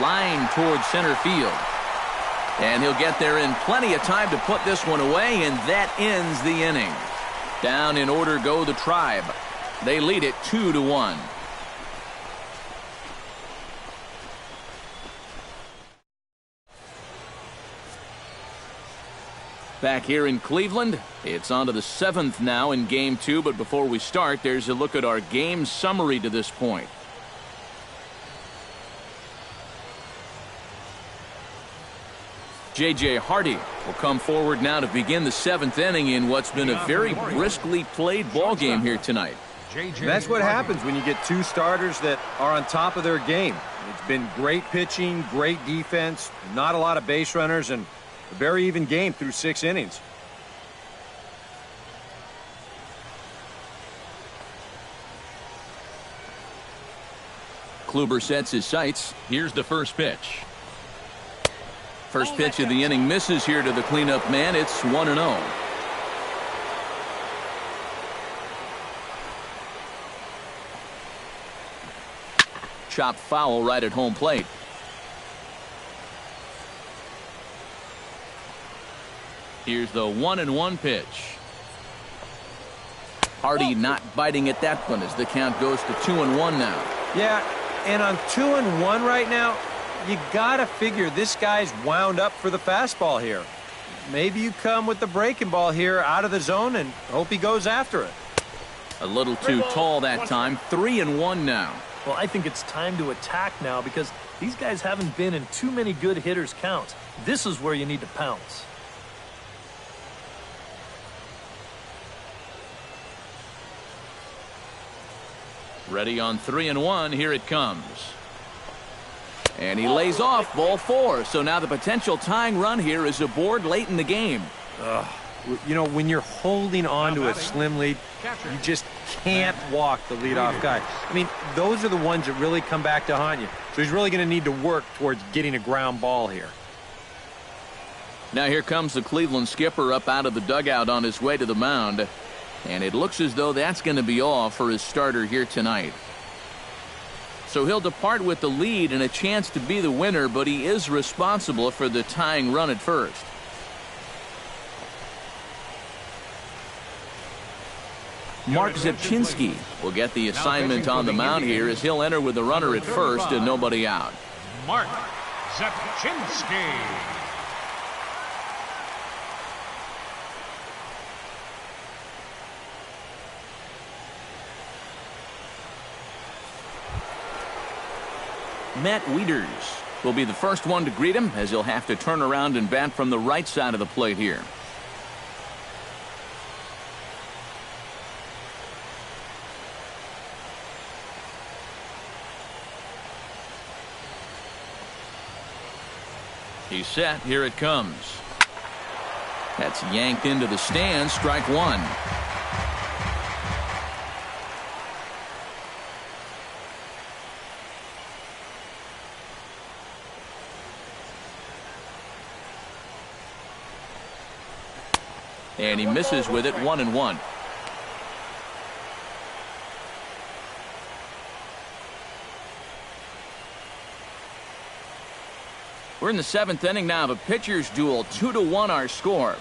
Line towards center field. And he'll get there in plenty of time to put this one away, and that ends the inning. Down in order go the Tribe. They lead it 2-1. Back here in Cleveland, it's on to the 7th now in Game 2, but before we start, there's a look at our game summary to this point. J.J. Hardy will come forward now to begin the 7th inning in what's been a very briskly played ball game here tonight. That's what happens when you get two starters that are on top of their game. It's been great pitching, great defense, not a lot of base runners, and a very even game through 6 innings. Kluber sets his sights. Here's the first pitch. First pitch of the inning misses here to the cleanup man. It's 1-0. Chopped foul right at home plate. Here's the 1-1 pitch. Hardy not biting at that one as the count goes to 2-1 now. Yeah, and on 2-1 right now, you gotta figure this guy's wound up for the fastball here. Maybe you come with the breaking ball here out of the zone and hope he goes after it. A little too tall that time. 3-1 now. Well, I think it's time to attack now because these guys haven't been in too many good hitters' counts. This is where you need to pounce. Ready on 3-1. Here it comes. And he lays off ball 4. So now the potential tying run here is aboard late in the game. You know, when you're holding on to a slim lead, you just can't walk the leadoff guy. I mean, those are the ones that really come back to haunt you. So he's really going to need to work towards getting a ground ball here. Now here comes the Cleveland skipper up out of the dugout on his way to the mound. And it looks as though that's going to be all for his starter here tonight. So he'll depart with the lead and a chance to be the winner, but he is responsible for the tying run at first. Mark Zepchinski will get the assignment on the mound here as he'll enter with the runner at first and nobody out. Mark Zepchinski. Matt Wieters will be the first one to greet him as he'll have to turn around and bat from the right side of the plate here. He's set. Here it comes. That's yanked into the stands. Strike 1. And he misses with it. 1-1. We're in the 7th inning now of a pitcher's duel. 2-1 our score.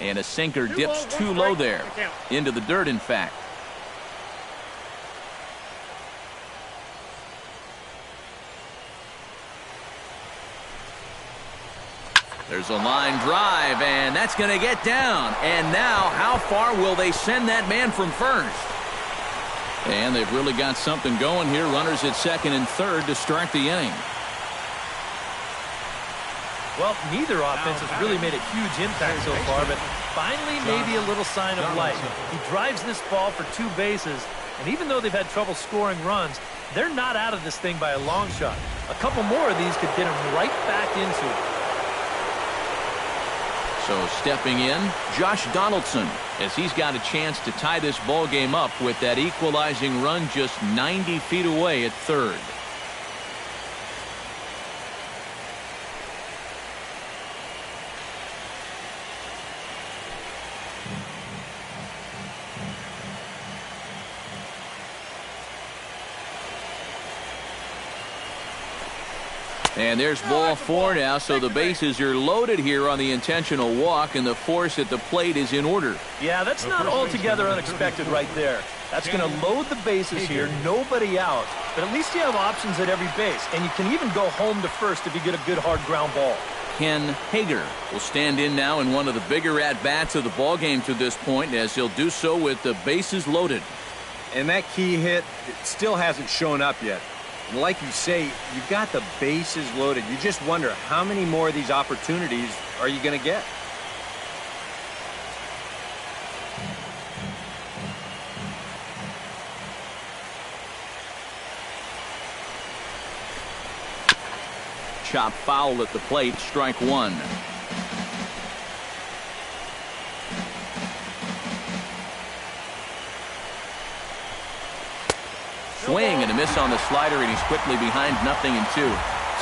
And a sinker dips too low there. Into the dirt, in fact. There's a line drive, and that's going to get down. And now, how far will they send that man from first? And they've really got something going here. Runners at second and third to start the inning. Well, neither offense has really made a huge impact so far, but finally maybe a little sign of life. He drives this ball for 2 bases, and even though they've had trouble scoring runs, they're not out of this thing by a long shot. A couple more of these could get him right back into it. So stepping in, Josh Donaldson, as he's got a chance to tie this ball game up with that equalizing run just 90 feet away at third. And there's ball 4 now, so the bases are loaded here on the intentional walk, and the force at the plate is in order. Yeah, that's not altogether unexpected right there. That's going to load the bases here, nobody out. But at least you have options at every base, and you can even go home to first if you get a good hard ground ball. Ken Hager will stand in now in one of the bigger at-bats of the ballgame to this point, as he'll do so with the bases loaded. And that key hit, it still hasn't shown up yet. And like you say, you've got the bases loaded. You just wonder how many more of these opportunities are you going to get? Chop foul at the plate, strike one. Swing and a miss on the slider, and he's quickly behind 0-2.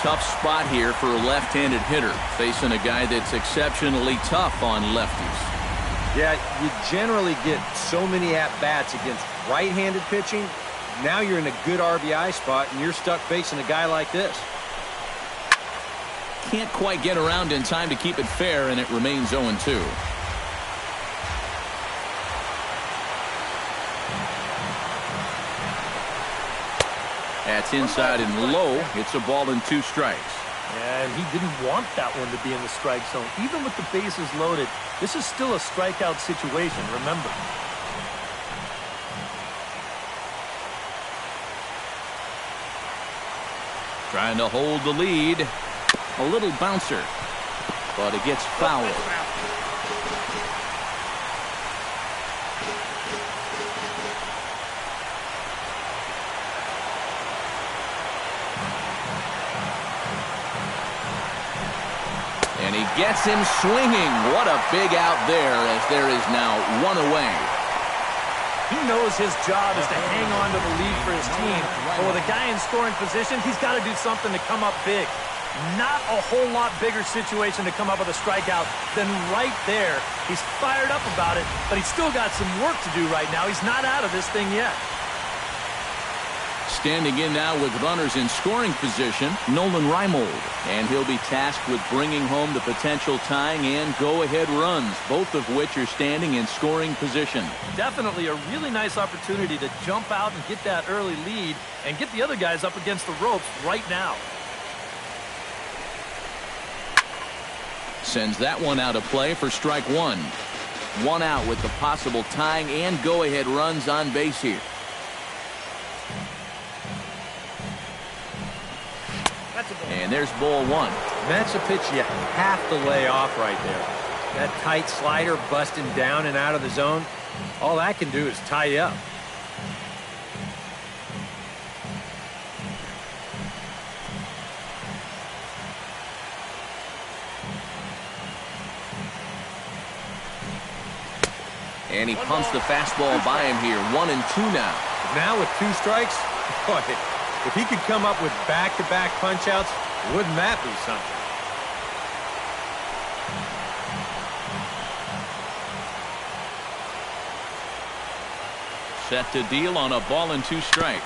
Tough spot here for a left-handed hitter, facing a guy that's exceptionally tough on lefties. Yeah, you generally get so many at-bats against right-handed pitching. Now you're in a good RBI spot, and you're stuck facing a guy like this. Can't quite get around in time to keep it fair, and it remains 0-2. That's inside and low. It's a ball and 2 strikes. Yeah, and he didn't want that one to be in the strike zone. Even with the bases loaded, this is still a strikeout situation, remember. Trying to hold the lead. A little bouncer, but it gets fouled. And he gets him swinging. What a big out there, as there is now 1 away. He knows his job is to hang on to the lead for his team, but with a guy in scoring position, he's got to do something to come up big. Not a whole lot bigger situation to come up with a strikeout than right there. He's fired up about it, but he's still got some work to do right now. He's not out of this thing yet. Standing in now with runners in scoring position, Nolan Reimold. And he'll be tasked with bringing home the potential tying and go-ahead runs, both of which are standing in scoring position. Definitely a really nice opportunity to jump out and get that early lead and get the other guys up against the ropes right now. Sends that one out of play for strike one. 1 out with the possible tying and go-ahead runs on base here. And there's ball 1. That's a pitch you have to lay off right there. That tight slider busting down and out of the zone, all that can do is tie you up. And he pumps the fastball by him here. 1-2 now. Now with 2 strikes, boy, if he could come up with back-to-back punch-outs, wouldn't that be something? Set to deal on a ball and 2 strikes.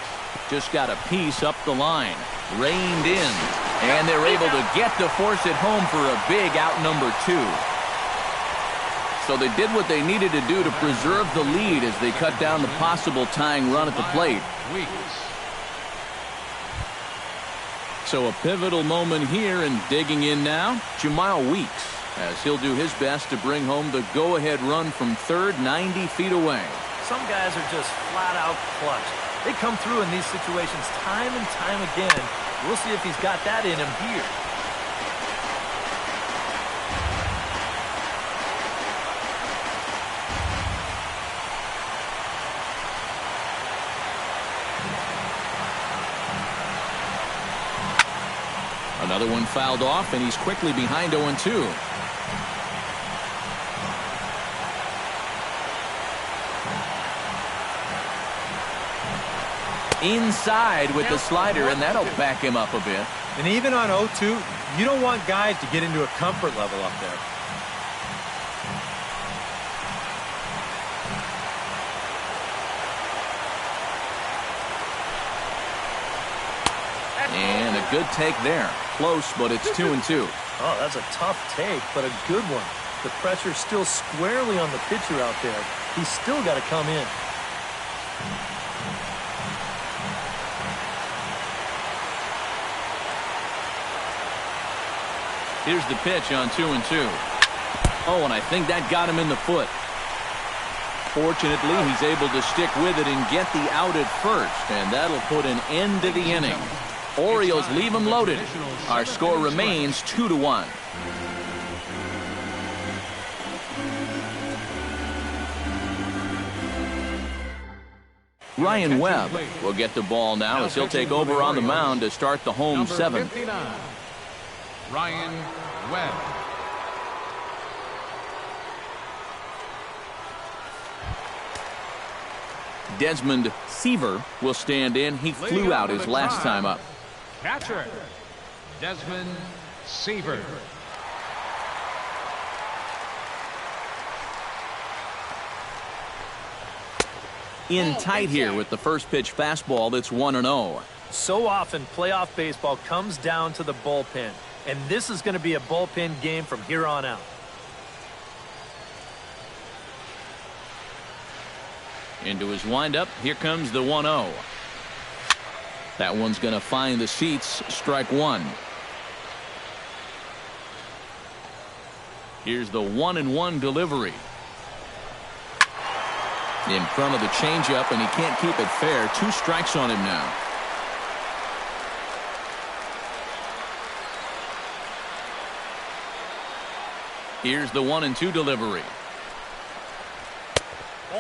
Just got a piece up the line. Reined in. And they're able to get to force it home for a big out number 2. So they did what they needed to do to preserve the lead as they cut down the possible tying run at the plate. So a pivotal moment here, and digging in now, Jamal Weeks, as he'll do his best to bring home the go-ahead run from third 90 feet away. Some guys are just flat out clutch. They come through in these situations time and time again. We'll see if he's got that in him here. Another one fouled off, and he's quickly behind 0-2. Inside with the slider, and that'll back him up a bit. And even on 0-2, you don't want guys to get into a comfort level up there. And a good take there. Close, but it's 2-2. Oh, that's a tough take, but a good one. The pressure's still squarely on the pitcher out there. He's still got to come in. Here's the pitch on 2-2. Oh, and I think that got him in the foot. Fortunately, he's able to stick with it and get the out at first, and that'll put an end to the inning. Orioles leave them loaded. Our score remains 2-1. Ryan Webb will get the ball now as he'll take over on the mound to start the home seventh. Ryan Webb. Desmond Seaver will stand in. He flew out his last time up. Catcher, Desmond Seaver. In tight here with the first pitch fastball that's 1-0. So often playoff baseball comes down to the bullpen, and this is going to be a bullpen game from here on out. Into his windup, here comes the 1-0. That one's going to find the seats, strike one. Here's the 1-1 delivery. In front of the changeup, and he can't keep it fair. 2 strikes on him now. Here's the 1-2 delivery.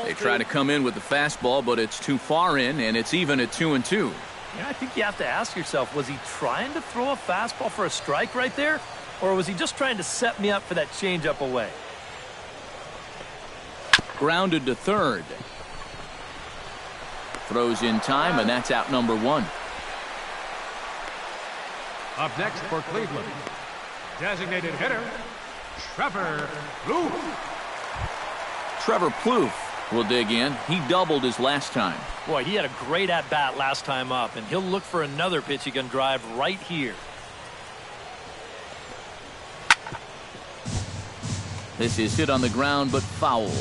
They try to come in with the fastball, but it's too far in, and it's even at 2-2. Yeah, I think you have to ask yourself, was he trying to throw a fastball for a strike right there? Or was he just trying to set me up for that changeup away? Grounded to third. Throws in time, and that's out number 1. Up next for Cleveland, designated hitter, Trevor Plouffe. Trevor Plouffe will dig in. He doubled his last time. Boy, he had a great at-bat last time up, and he'll look for another pitch he can drive right here. This is hit on the ground, but foul.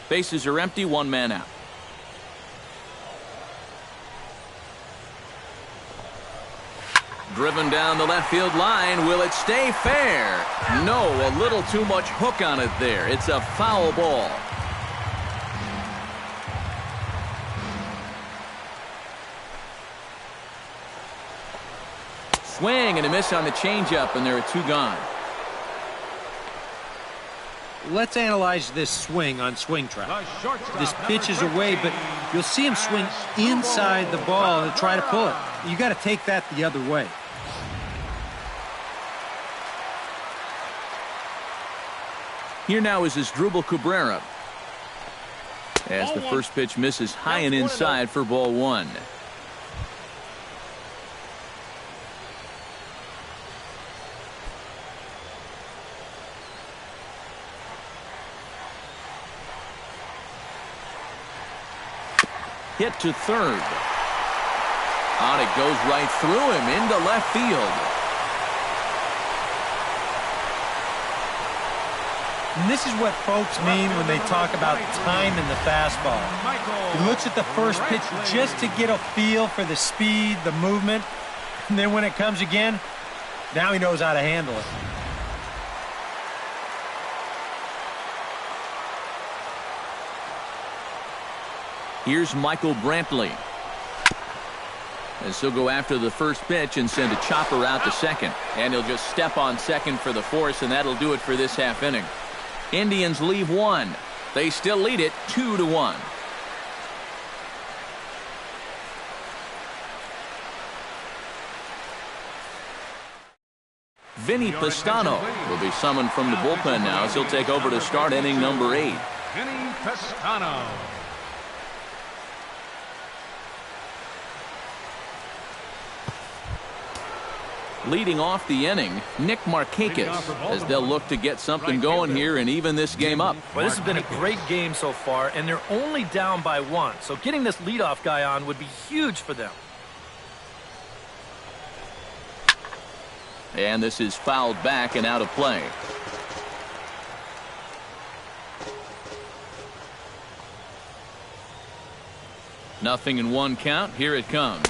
Bases are empty, 1 man out. Driven down the left field line. Will it stay fair? No, a little too much hook on it there. It's a foul ball. Swing and a miss on the changeup, and there are 2 gone. Let's analyze this swing on Swing Track. This pitch is away, but you'll see him swing inside the ball and try to pull it. You got to take that the other way. Here now is Asdrubal Cabrera. As the first pitch misses high and inside for ball 1. Hit to third. On it goes right through him into left field. And this is what folks mean when they talk about time in the fastball. He looks at the first pitch just to get a feel for the speed, the movement, and then when it comes again, now he knows how to handle it. Here's Michael Brantley. As he'll go after the first pitch and send a chopper out to second. And he'll just step on second for the force, and that'll do it for this half inning. Indians leave 1. They still lead it 2-1. Vinny Pistano will be summoned from the bullpen now as he'll take over to start inning number 8. Vinny Pistano. Leading off the inning, Nick Markakis, as they'll look to get something going here and even this game up. Well, this has been a great game so far, and they're only down by 1. So getting this leadoff guy on would be huge for them. And this is fouled back and out of play. Nothing in 1 count. Here it comes.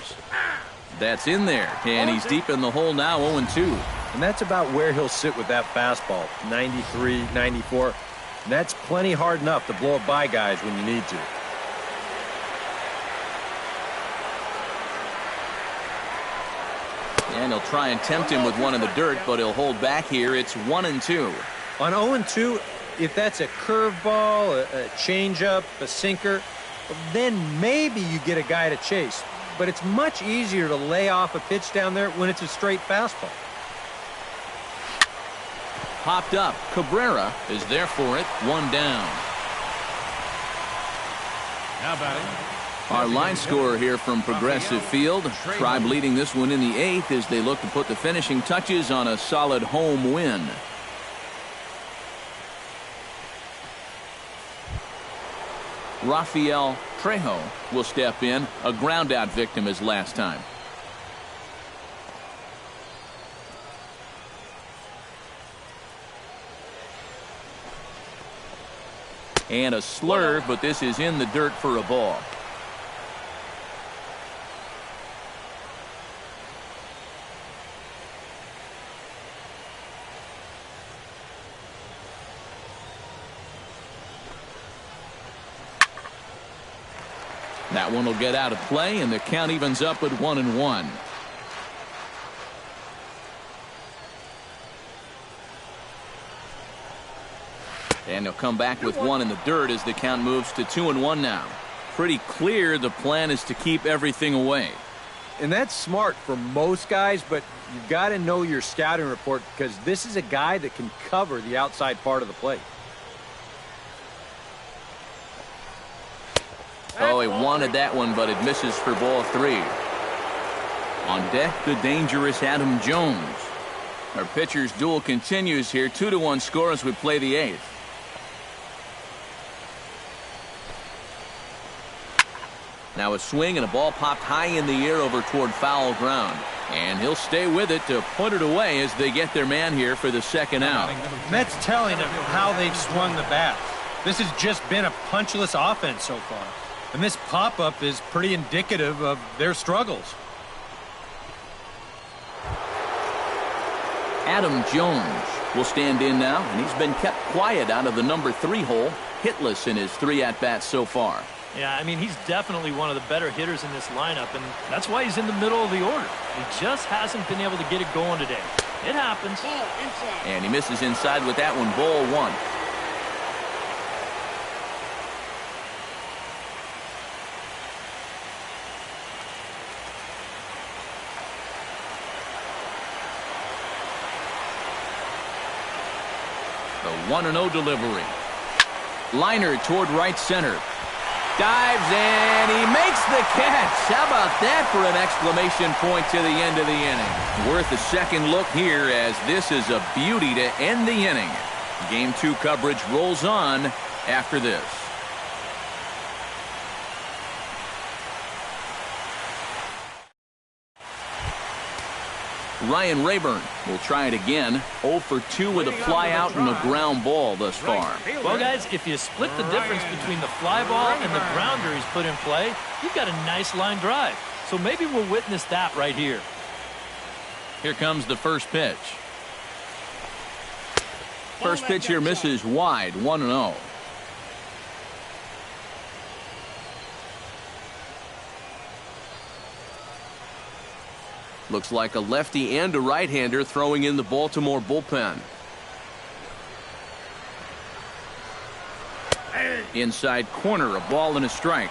That's in there, and he's deep in the hole now, 0-2. And that's about where he'll sit with that fastball, 93, 94. And that's plenty hard enough to blow it by guys when you need to. And he'll try and tempt him with one in the dirt, but he'll hold back here. It's 1-2. On 0-2, if that's a curveball, a changeup, a sinker, then maybe you get a guy to chase. But it's much easier to lay off a pitch down there when it's a straight fastball. Popped up. Cabrera is there for it. 1 down. Now batting. Our line scorer here from Progressive Field. Tribe leading this one in the 8th as they look to put the finishing touches on a solid home win. Rafael Trejo will step in, a ground-out victim as last time. And a slurve, but this is in the dirt for a ball. That one will get out of play, and the count evens up at 1-1. And he'll come back with one in the dirt as the count moves to 2-1 now. Pretty clear the plan is to keep everything away. And that's smart for most guys, but you've got to know your scouting report because this is a guy that can cover the outside part of the plate. Oh, he wanted that one, but it misses for ball 3. On deck, the dangerous Adam Jones. Our pitcher's duel continues here. 2-1 score as we play the 8th. Now a swing and a ball popped high in the air over toward foul ground. And he'll stay with it to put it away as they get their man here for the second out. And that's telling of how they've swung the bat. This has just been a punchless offense so far. And this pop-up is pretty indicative of their struggles. Adam Jones will stand in now, and he's been kept quiet out of the number 3 hole, hitless in his 3 at-bats so far. Yeah, I mean, he's definitely one of the better hitters in this lineup, and that's why he's in the middle of the order. He just hasn't been able to get it going today. It happens. And he misses inside with that one, ball 1. The 1-0 delivery. Liner toward right center. Dives and he makes the catch. How about that for an exclamation point to the end of the inning? Worth a second look here as this is a beauty to end the inning. Game 2 coverage rolls on after this. Ryan Rayburn will try it again. 0 for 2 with a fly out and a ground ball thus far. Well, guys, if you split the difference between the fly ball and the grounder he's put in play, you've got a nice line drive. So maybe we'll witness that right here. Here comes the first pitch. First pitch here misses wide, 1-0. Looks like a lefty and a right-hander throwing in the Baltimore bullpen. Inside corner, a ball and a strike.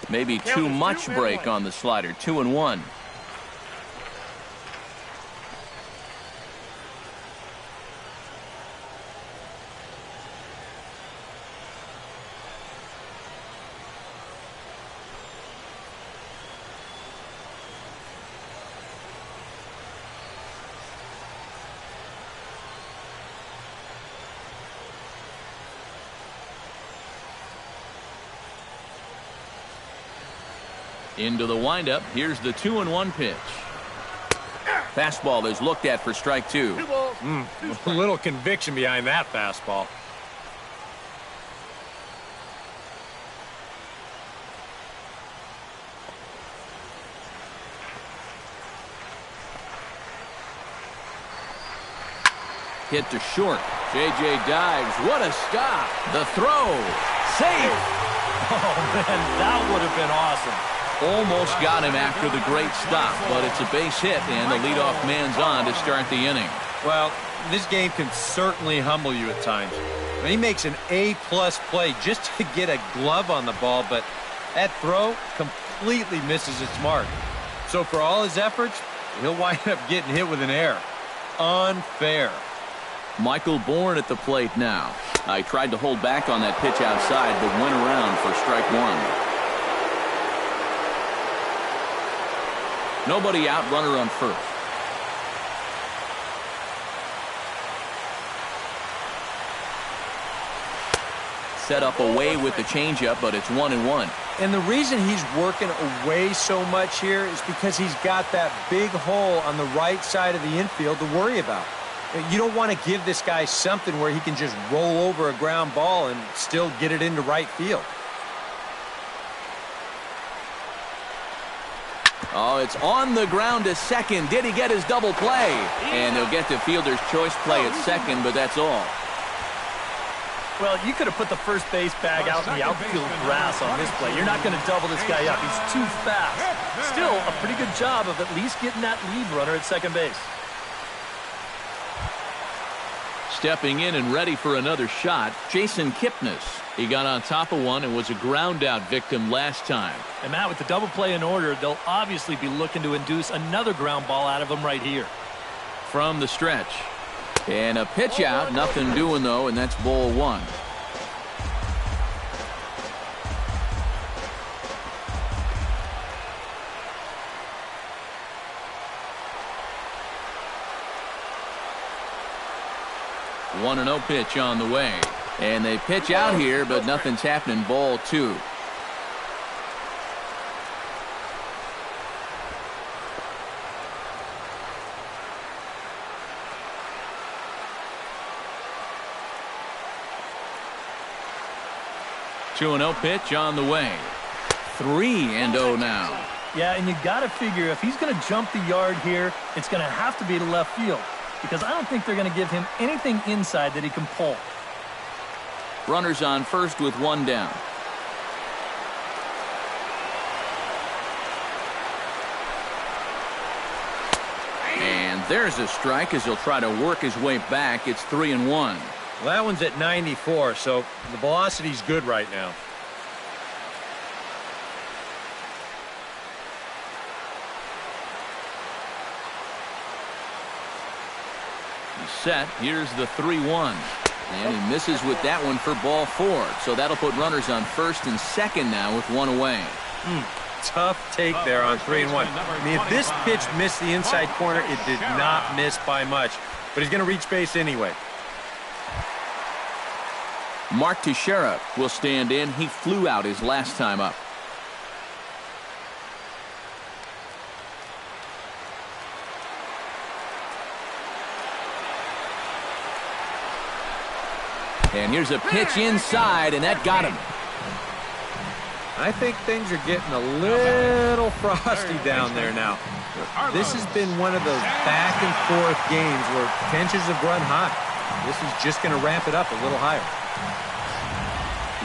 Maybe too much break on the slider. 2-1. Into the windup. Here's the 2-1 pitch. Fastball is looked at for strike 2. A little conviction behind that fastball. hit to short. J.J. dives. What a stop. The throw. Safe. Oh, man, that would have been awesome. Almost got him after the great stop, but it's a base hit, and the leadoff man's on to start the inning. Well, this game can certainly humble you at times. I mean, he makes an A-plus play just to get a glove on the ball, but that throw completely misses its mark. So for all his efforts, he'll wind up getting hit with an error. Unfair. Michael Bourne at the plate now. I tried to hold back on that pitch outside, but went around for strike one. Nobody out, runner on first. Set up away with the changeup, but it's 1-1. And the reason he's working away so much here is because he's got that big hole on the right side of the infield to worry about. You don't want to give this guy something where he can just roll over a ground ball and still get it into right field. Oh, it's on the ground to second. Did he get his double play? And he'll get the fielder's choice play at second, but that's all. Well, you could have put the first base bag out in the outfield grass on this play. You're not going to double this guy up. He's too fast. Still, a pretty good job of at least getting that lead runner at second base. Stepping in and ready for another shot, Jason Kipnis. He got on top of one and was a ground-out victim last time. And, Matt, with the double play in order, they'll obviously be looking to induce another ground ball out of him right here. From the stretch. And a pitch out, nothing doing though, and that's ball one. One and 0 pitch on the way. And they pitch out here, but nothing's happening. Ball two. Two and 0 pitch on the way. 3-0 now. Yeah, and you got to figure if he's going to jump the yard here, it's going to have to be to left field, because I don't think they're going to give him anything inside that he can pull. Runners on first with one down. And there's a strike as he'll try to work his way back. It's 3-1. Well, that one's at 94, so the velocity's good right now. He's set. Here's the 3-1. And he misses with that one for ball four. So that'll put runners on first and second now with one away. Tough take there on 3-1. I mean, if this pitch missed the inside corner, it did not miss by much. But he's going to reach base anyway. Mark Teixeira will stand in. He flew out his last time up. And here's a pitch inside, and that got him. I think things are getting a little frosty down there now. This has been one of those back-and-forth games where tensions have run high. This is just going to ramp it up a little higher.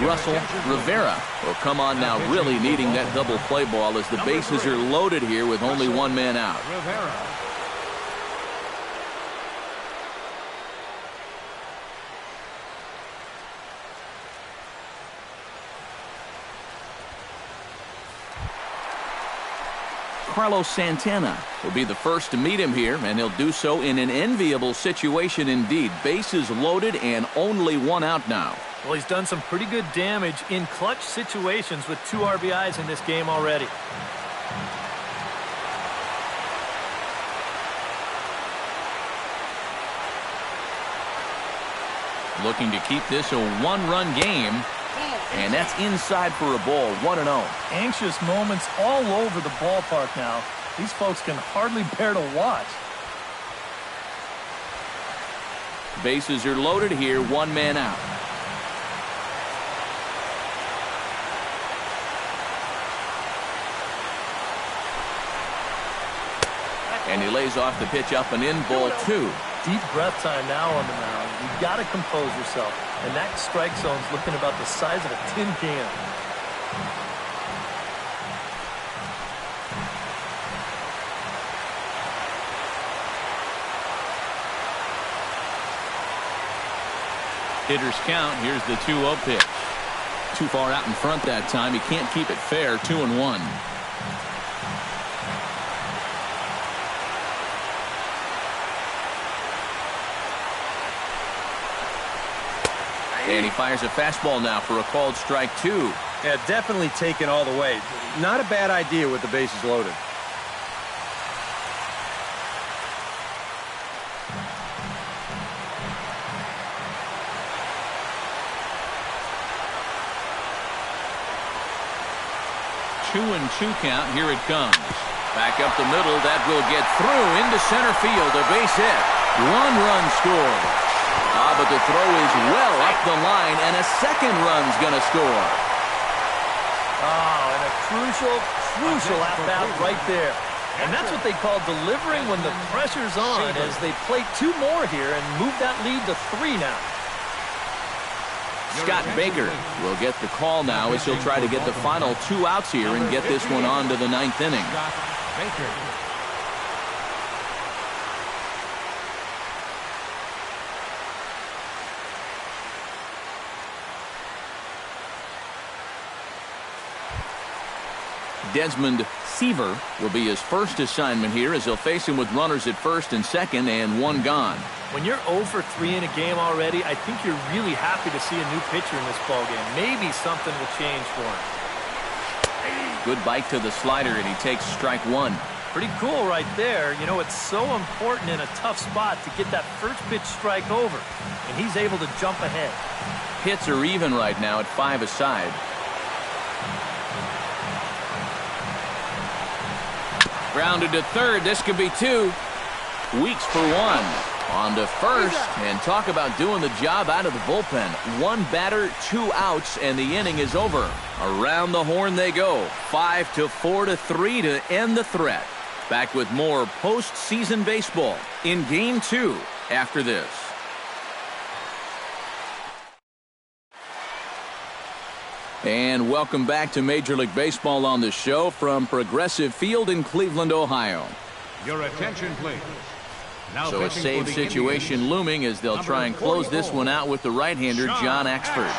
Russell Rivera will come on now, really needing that double play ball as the bases are loaded here with only one man out. Carlos Santana will be the first to meet him here, and he'll do so in an enviable situation indeed. Bases loaded and only one out now. Well, he's done some pretty good damage in clutch situations with 2 RBIs in this game already. Looking to keep this a one-run game. And that's inside for a ball, 1-0. Anxious moments all over the ballpark now. These folks can hardly bear to watch. Bases are loaded here, one man out. And he lays off the pitch up and in, ball two. Deep breath time now on the mound. You've got to compose yourself. And that strike zone's looking about the size of a tin can. Hitters count. Here's the 2-0 pitch. Too far out in front that time. He can't keep it fair. 2-1. And he fires a fastball now for a called strike 2. Yeah, definitely taken all the way. Not a bad idea with the bases loaded. Two and 2 count. Here it comes. Back up the middle. That will get through into center field. A base hit. 1-run score. But the throw is well up the line, and a second run's going to score. And a crucial at-bat right there. And that's what they call delivering when the pressure's on, as they play 2 more here and move that lead to 3 now. Scott Baker will get the call now as he'll try to get the final 2 outs here and get this one on to the 9th inning. Baker. Desmond Seaver will be his first assignment here as he'll face him with runners at first and second and 1 gone. When you're 0 for 3 in a game already, I think you're really happy to see a new pitcher in this ballgame. Maybe something will change for him. Good bite to the slider, and he takes strike 1. Pretty cool right there. You know, it's so important in a tough spot to get that first pitch strike over, and he's able to jump ahead. Hits are even right now at 5 aside. Grounded to third. This could be 2. Weeks for 1. On to first, and talk about doing the job out of the bullpen. 1 batter, 2 outs, and the inning is over. Around the horn they go. 5-4-3 to end the threat. Back with more postseason baseball in Game 2 after this. And welcome back to Major League Baseball on the show from Progressive Field in Cleveland, Ohio. Your attention, please. Now So a save situation looming as they'll try and close this one out with the right-hander, John Axford.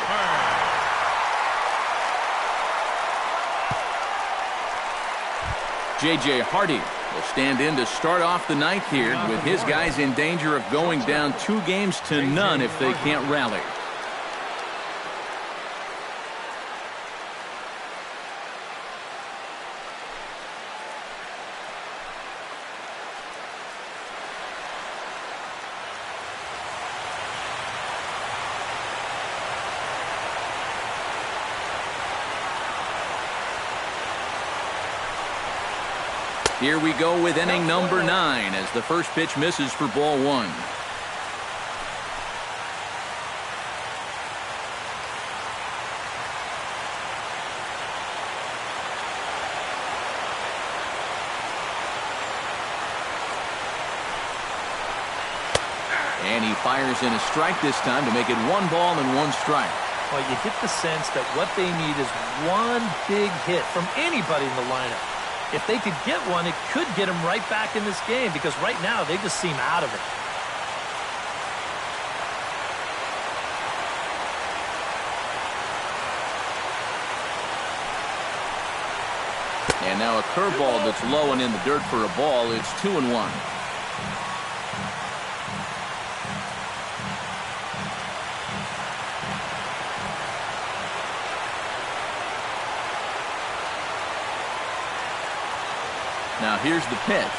J.J. Hardy will stand in to start off the 9th here with his guys in danger of going down 2-0 if they can't rally. Here we go with inning number 9 as the first pitch misses for ball 1. And he fires in a strike this time to make it 1 ball and 1 strike. Well, you get the sense that what they need is 1 big hit from anybody in the lineup. If they could get one, it could get them right back in this game, because right now they just seem out of it. And now a curveball that's low and in the dirt for a ball. It's 2-1. Now here's the pitch.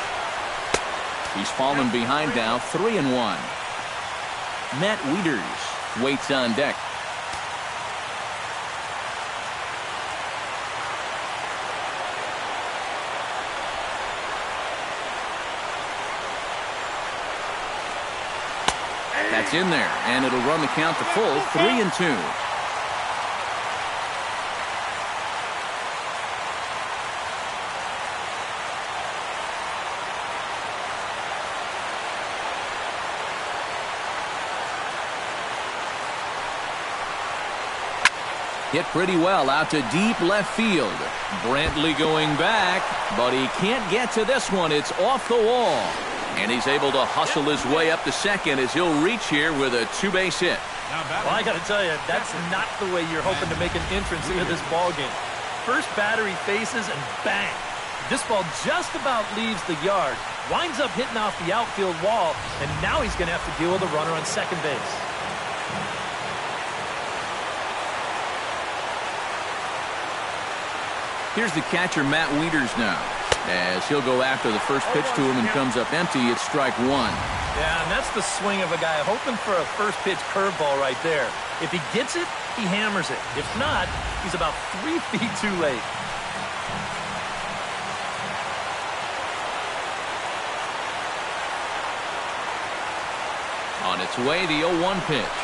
He's fallen behind now, 3-1. Matt Wieters waits on deck. That's in there, and it'll run the count to full, 3-2. Hit pretty well out to deep left field. Brantley going back, but he can't get to this one. It's off the wall. And he's able to hustle his way up to second as he'll reach here with a two-base hit. Well, I got to tell you, that's not the way you're hoping to make an entrance into this ball game. First batter he faces, and bang. This ball just about leaves the yard, winds up hitting off the outfield wall, and now he's going to have to deal with a runner on second base. Here's the catcher, Matt Wieters, now, as he'll go after the first pitch to him and comes up empty. It's strike one. Yeah, and that's the swing of a guy hoping for a first pitch curveball right there. If he gets it, he hammers it. If not, he's about 3 feet too late. On its way, the 0-1 pitch.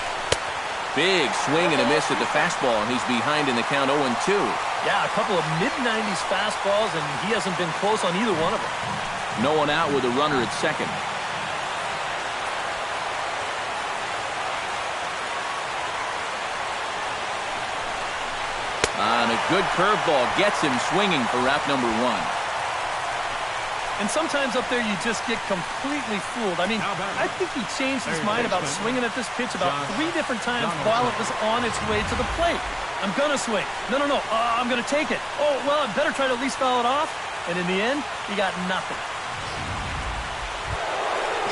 Big swing and a miss at the fastball, and he's behind in the count 0-2. Yeah, a couple of mid-90s fastballs, and he hasn't been close on either one of them. No one out with a runner at second. And a good curveball gets him swinging for wrap number one. And sometimes up there you just get completely fooled. I mean, I think he changed his mind about swinging at this pitch about 3 different times while it was on its way to the plate. I'm going to swing. No. I'm going to take it. Oh, well, I better try to at least foul it off. And in the end, he got nothing.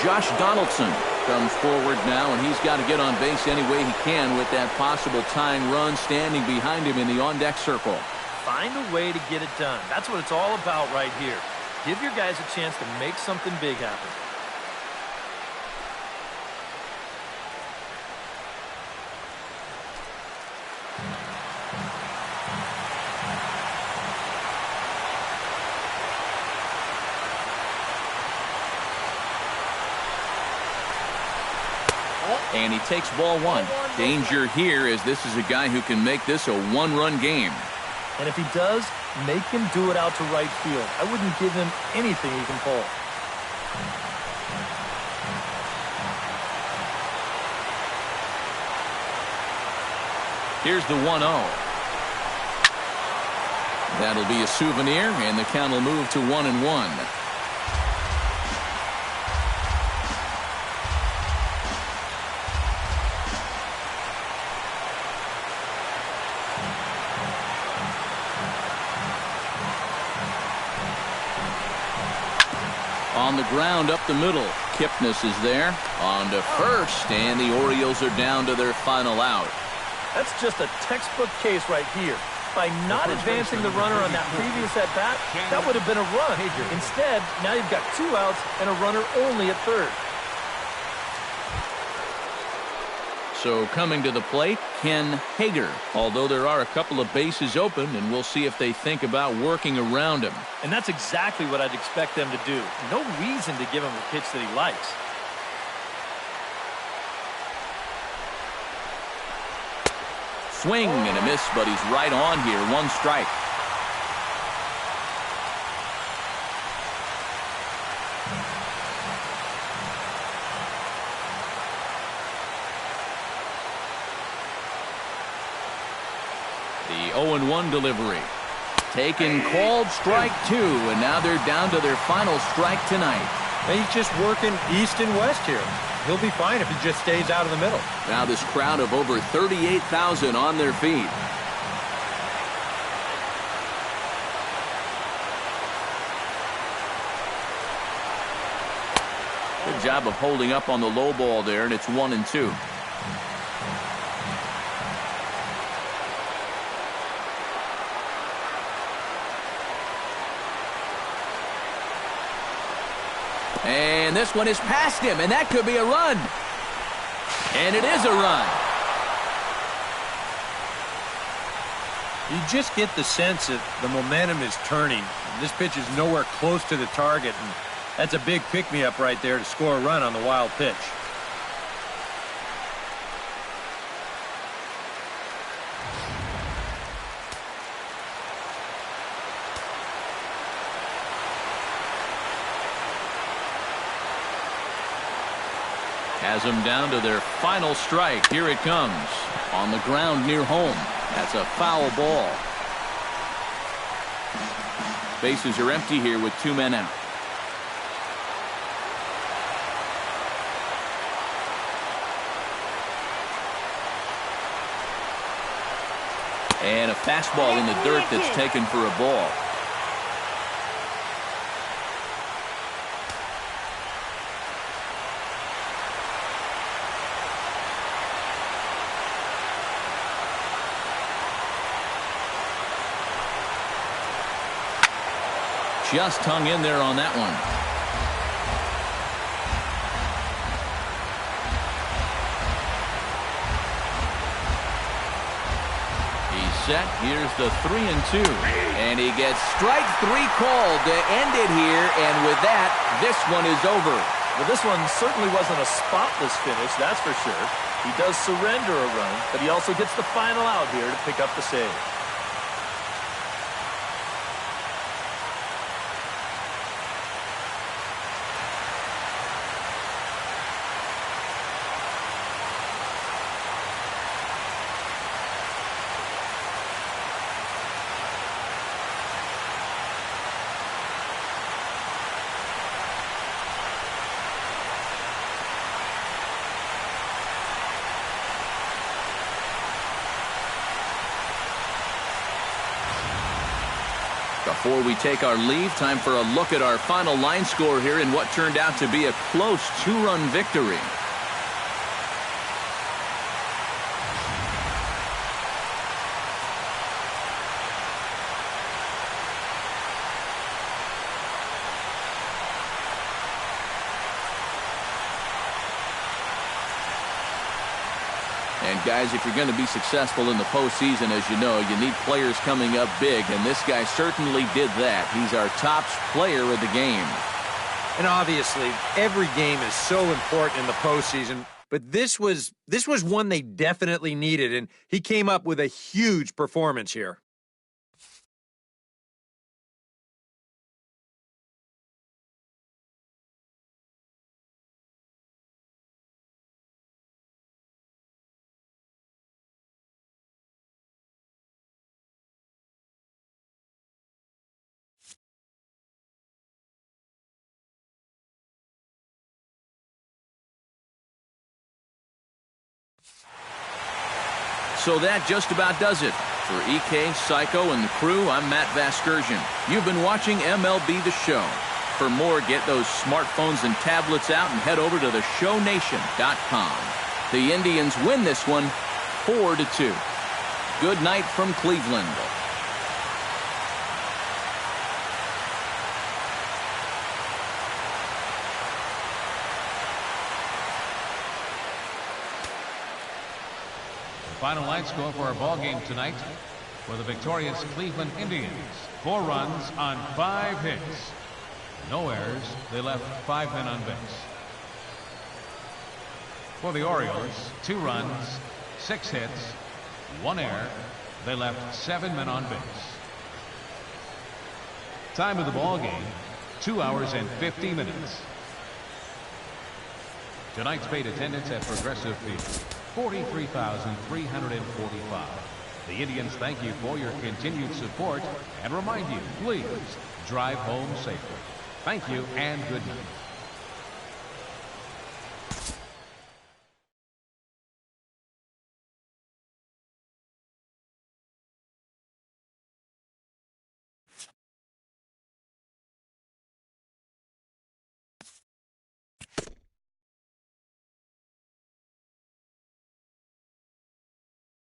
Josh Donaldson comes forward now, and he's got to get on base any way he can with that possible tying run standing behind him in the on-deck circle. Find a way to get it done. That's what it's all about right here. Give your guys a chance to make something big happen. And he takes ball one. Danger here, as this is a guy who can make this a one-run game. And if he does, make him do it out to right field. I wouldn't give him anything he can pull. Here's the 1-0. That'll be a souvenir, and the count will move to 1-1. On the ground up the middle, Kipnis is there on to first, and the Orioles are down to their final out. That's just a textbook case right here. By not advancing the runner on that previous at-bat, that would have been a run. Instead, now you've got 2 outs and a runner only at third. So coming to the plate, Ken Hager. Although there are a couple of bases open, and we'll see if they think about working around him. And that's exactly what I'd expect them to do. No reason to give him a pitch that he likes. Swing and a miss, but he's right on here. 1 strike. The 0-1 delivery. Taken, called, strike 2, and now they're down to their final strike tonight. And he's just working east and west here. He'll be fine if he just stays out of the middle. Now this crowd of over 38,000 on their feet. Good job of holding up on the low ball there, and it's 1-2. And this one is past him, and that could be a run. And it is a run. You just get the sense that the momentum is turning. This pitch is nowhere close to the target, and that's a big pick-me-up right there to score a run on the wild pitch. Has them down to their final strike. Here it comes. On the ground near home. That's a foul ball. Bases are empty here with 2 men out. And a fastball in the dirt that's taken for a ball. Just hung in there on that one. He's set. Here's the 3-2. And he gets strike 3 called to end it here. And with that, this one is over. Well, this one certainly wasn't a spotless finish, that's for sure. He does surrender a run, but he also gets the final out here to pick up the save. Before we take our leave, time for a look at our final line score here in what turned out to be a close 2-run victory. And guys, if you're going to be successful in the postseason, as you know, you need players coming up big, and this guy certainly did that. He's our top player of the game. And obviously, every game is so important in the postseason, but this was one they definitely needed, and he came up with a huge performance here. So that just about does it. For EK, Psycho, and the crew, I'm Matt Vasgersian. You've been watching MLB The Show. For more, get those smartphones and tablets out and head over to theshownation.com. The Indians win this one 4-2. Good night from Cleveland. Final line score for our ball game tonight for the victorious Cleveland Indians. 4 runs on 5 hits. No errors. They left 5 men on base. For the Orioles, 2 runs, 6 hits, 1 error. They left 7 men on base. Time of the ball game, 2 hours and 50 minutes. Tonight's paid attendance at Progressive Field, 43,345. The Indians thank you for your continued support and remind you, please drive home safely. Thank you and good night.